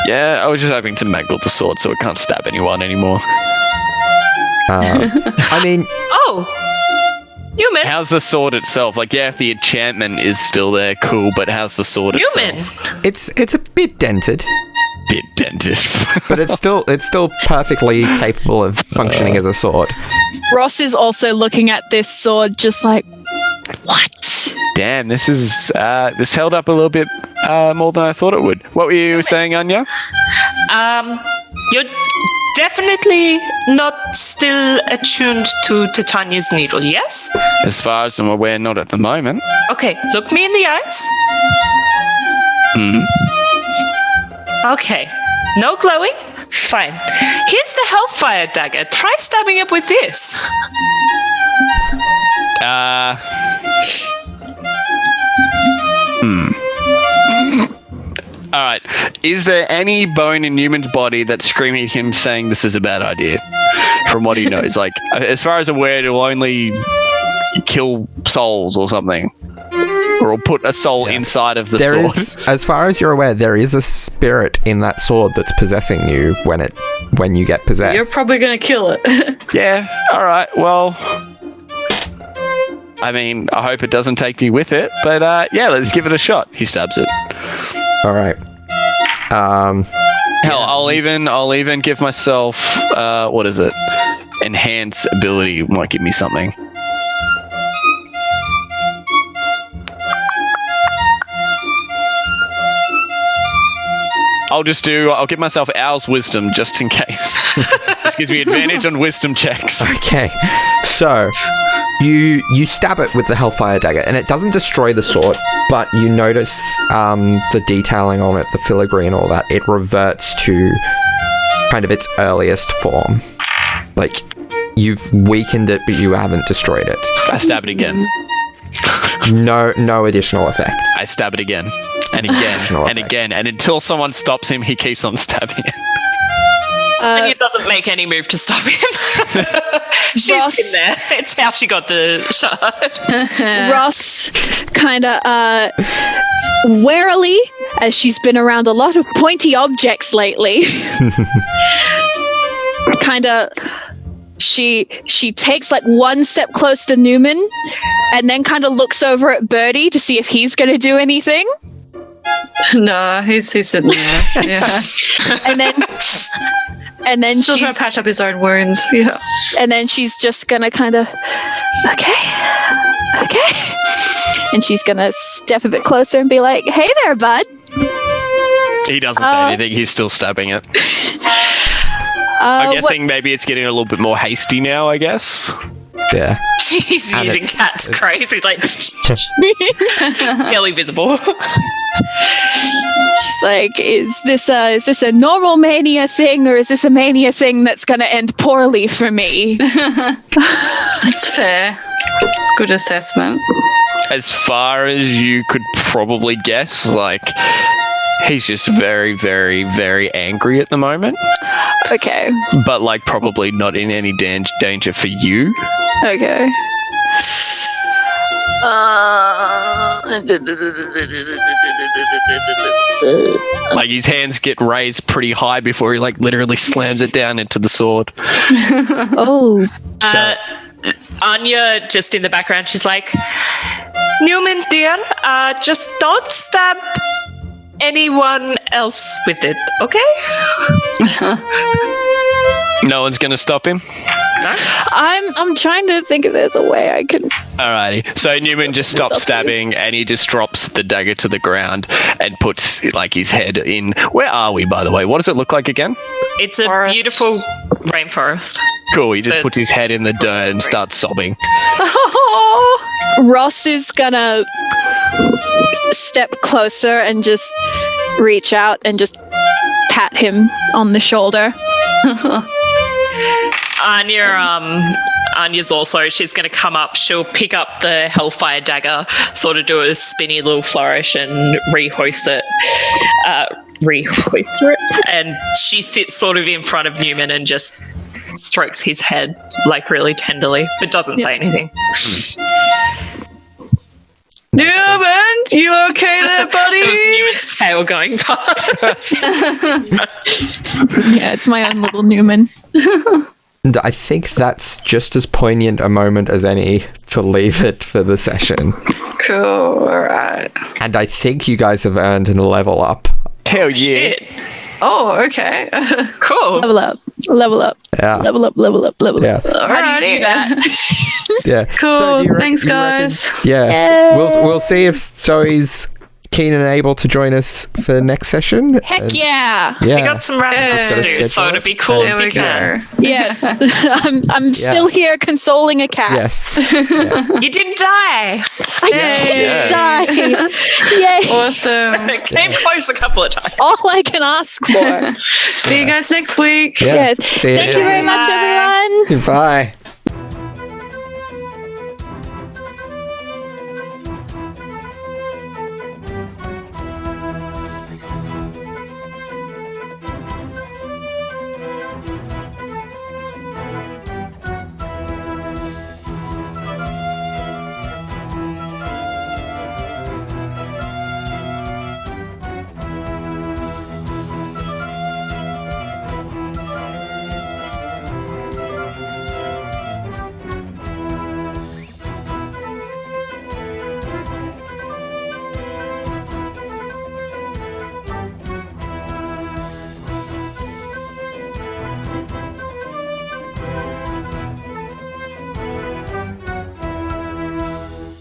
Yeah, I was just hoping to mangle the sword so it can't stab anyone anymore. I mean, Neumann. How's the sword itself? Like, yeah, if the enchantment is still there, cool, but how's the sword Neumann. itself? it's a bit dented, Bit dented. but it's still perfectly capable of functioning as a sword. Ross is also looking at this sword just like, what? Damn, this is this held up a little bit more than I thought it would. What were you saying, Anya? You're definitely not still attuned to Titania's needle, yes? As far as I'm aware, not at the moment. Okay, look me in the eyes. Okay, no glowing? Fine. Here's the Hellfire dagger. Try stabbing it with this. Alright. Is there any bone in Newman's body that's screaming at him saying this is a bad idea? From what he knows. Like, as far as I'm aware, it'll only kill souls or something. Or it'll put a soul inside of the There sword. is, as far as you're aware, there is a spirit in that sword that's possessing you when you get possessed. You're probably gonna kill it. Yeah, alright, well... I mean, I hope it doesn't take me with it, but yeah, let's give it a shot. He stabs it. All right. Hell, I'll even give myself what is it? Enhance ability might give me something. I'll give myself Owl's wisdom just in case. This gives me advantage on wisdom checks. Okay. So you stab it with the Hellfire dagger, and it doesn't destroy the sword, but you notice the detailing on it, the filigree and all that. It reverts to kind of its earliest form. Like, you've weakened it, but you haven't destroyed it. I stab it again. No additional effect. I stab it again. And again. And again. And until someone stops him, he keeps on stabbing it. And it doesn't make any move to stop him. She's Ross. been there. It's how she got the shot. Ross kind of warily, as she's been around a lot of pointy objects lately, kind of she takes like one step close to Neumann and then kind of looks over at Birdie to see if he's going to do anything. No, he's sitting there. Yeah. And then Still she's trying to patch up his own wounds. Yeah. and then she's just gonna kind of okay, and she's gonna step a bit closer and be like, "Hey there, bud." He doesn't say anything. He's still stabbing it. I'm guessing maybe it's getting a little bit more hasty now, I guess. Yeah. He's And using cat's crazy. He's like, barely visible. She's Like, is this a normal mania thing, or is this a mania thing that's going to end poorly for me? That's fair. Good assessment. As far as you could probably guess, like, he's just very, very, very angry at the moment. Okay. But, like, probably not in any danger for you. Okay. Like, his hands get raised pretty high before he, like, literally slams it down into the sword. Oh. Anya, just in the background, she's like, Neumann, dear, just don't stab anyone else with it, okay? No one's going to stop him? No? I'm trying to think if there's a way I can. Alrighty. So Neumann just stops stabbing and he just drops the dagger to the ground and puts, like, his head in. Where are we, by the way? What does it look like again? It's a Forest. beautiful rainforest. Cool. He just puts his head in the dirt and starts sobbing. Ross is gonna step closer and just reach out and just pat him on the shoulder. Anya's also, she's going to come up, she'll pick up the Hellfire dagger, sort of do a spinny little flourish and rehoist it, and she sits sort of in front of Neumann and just strokes his head, like, really tenderly, but doesn't say anything. Neumann, you okay there, buddy? It was Newman's tail going past. Yeah, it's my own little Neumann. And I think that's just as poignant a moment as any to leave it for the session. Cool. All right. And I think you guys have earned a level up. Hell yeah. Shit. Oh, okay. Cool. Level up. Level up. Yeah. Level up. Level up. Level Yeah. up. How do you do that? Yeah. Cool. So do you Thanks, you reckon- guys. Yeah. We'll see if Zoe's keen and able to join us for next session. Heck And- yeah. Yeah. We got some wrapping Just to gotta do, so schedule it'd it. be cool There if we you can. go. Yes. I'm still here consoling a cat. Yes. You didn't die. I didn't die. Yay. Awesome. Came close a couple of times. All I can ask for. See you guys next week. Yeah. Yeah. See Thank ya. you very much, Bye. everyone. Bye.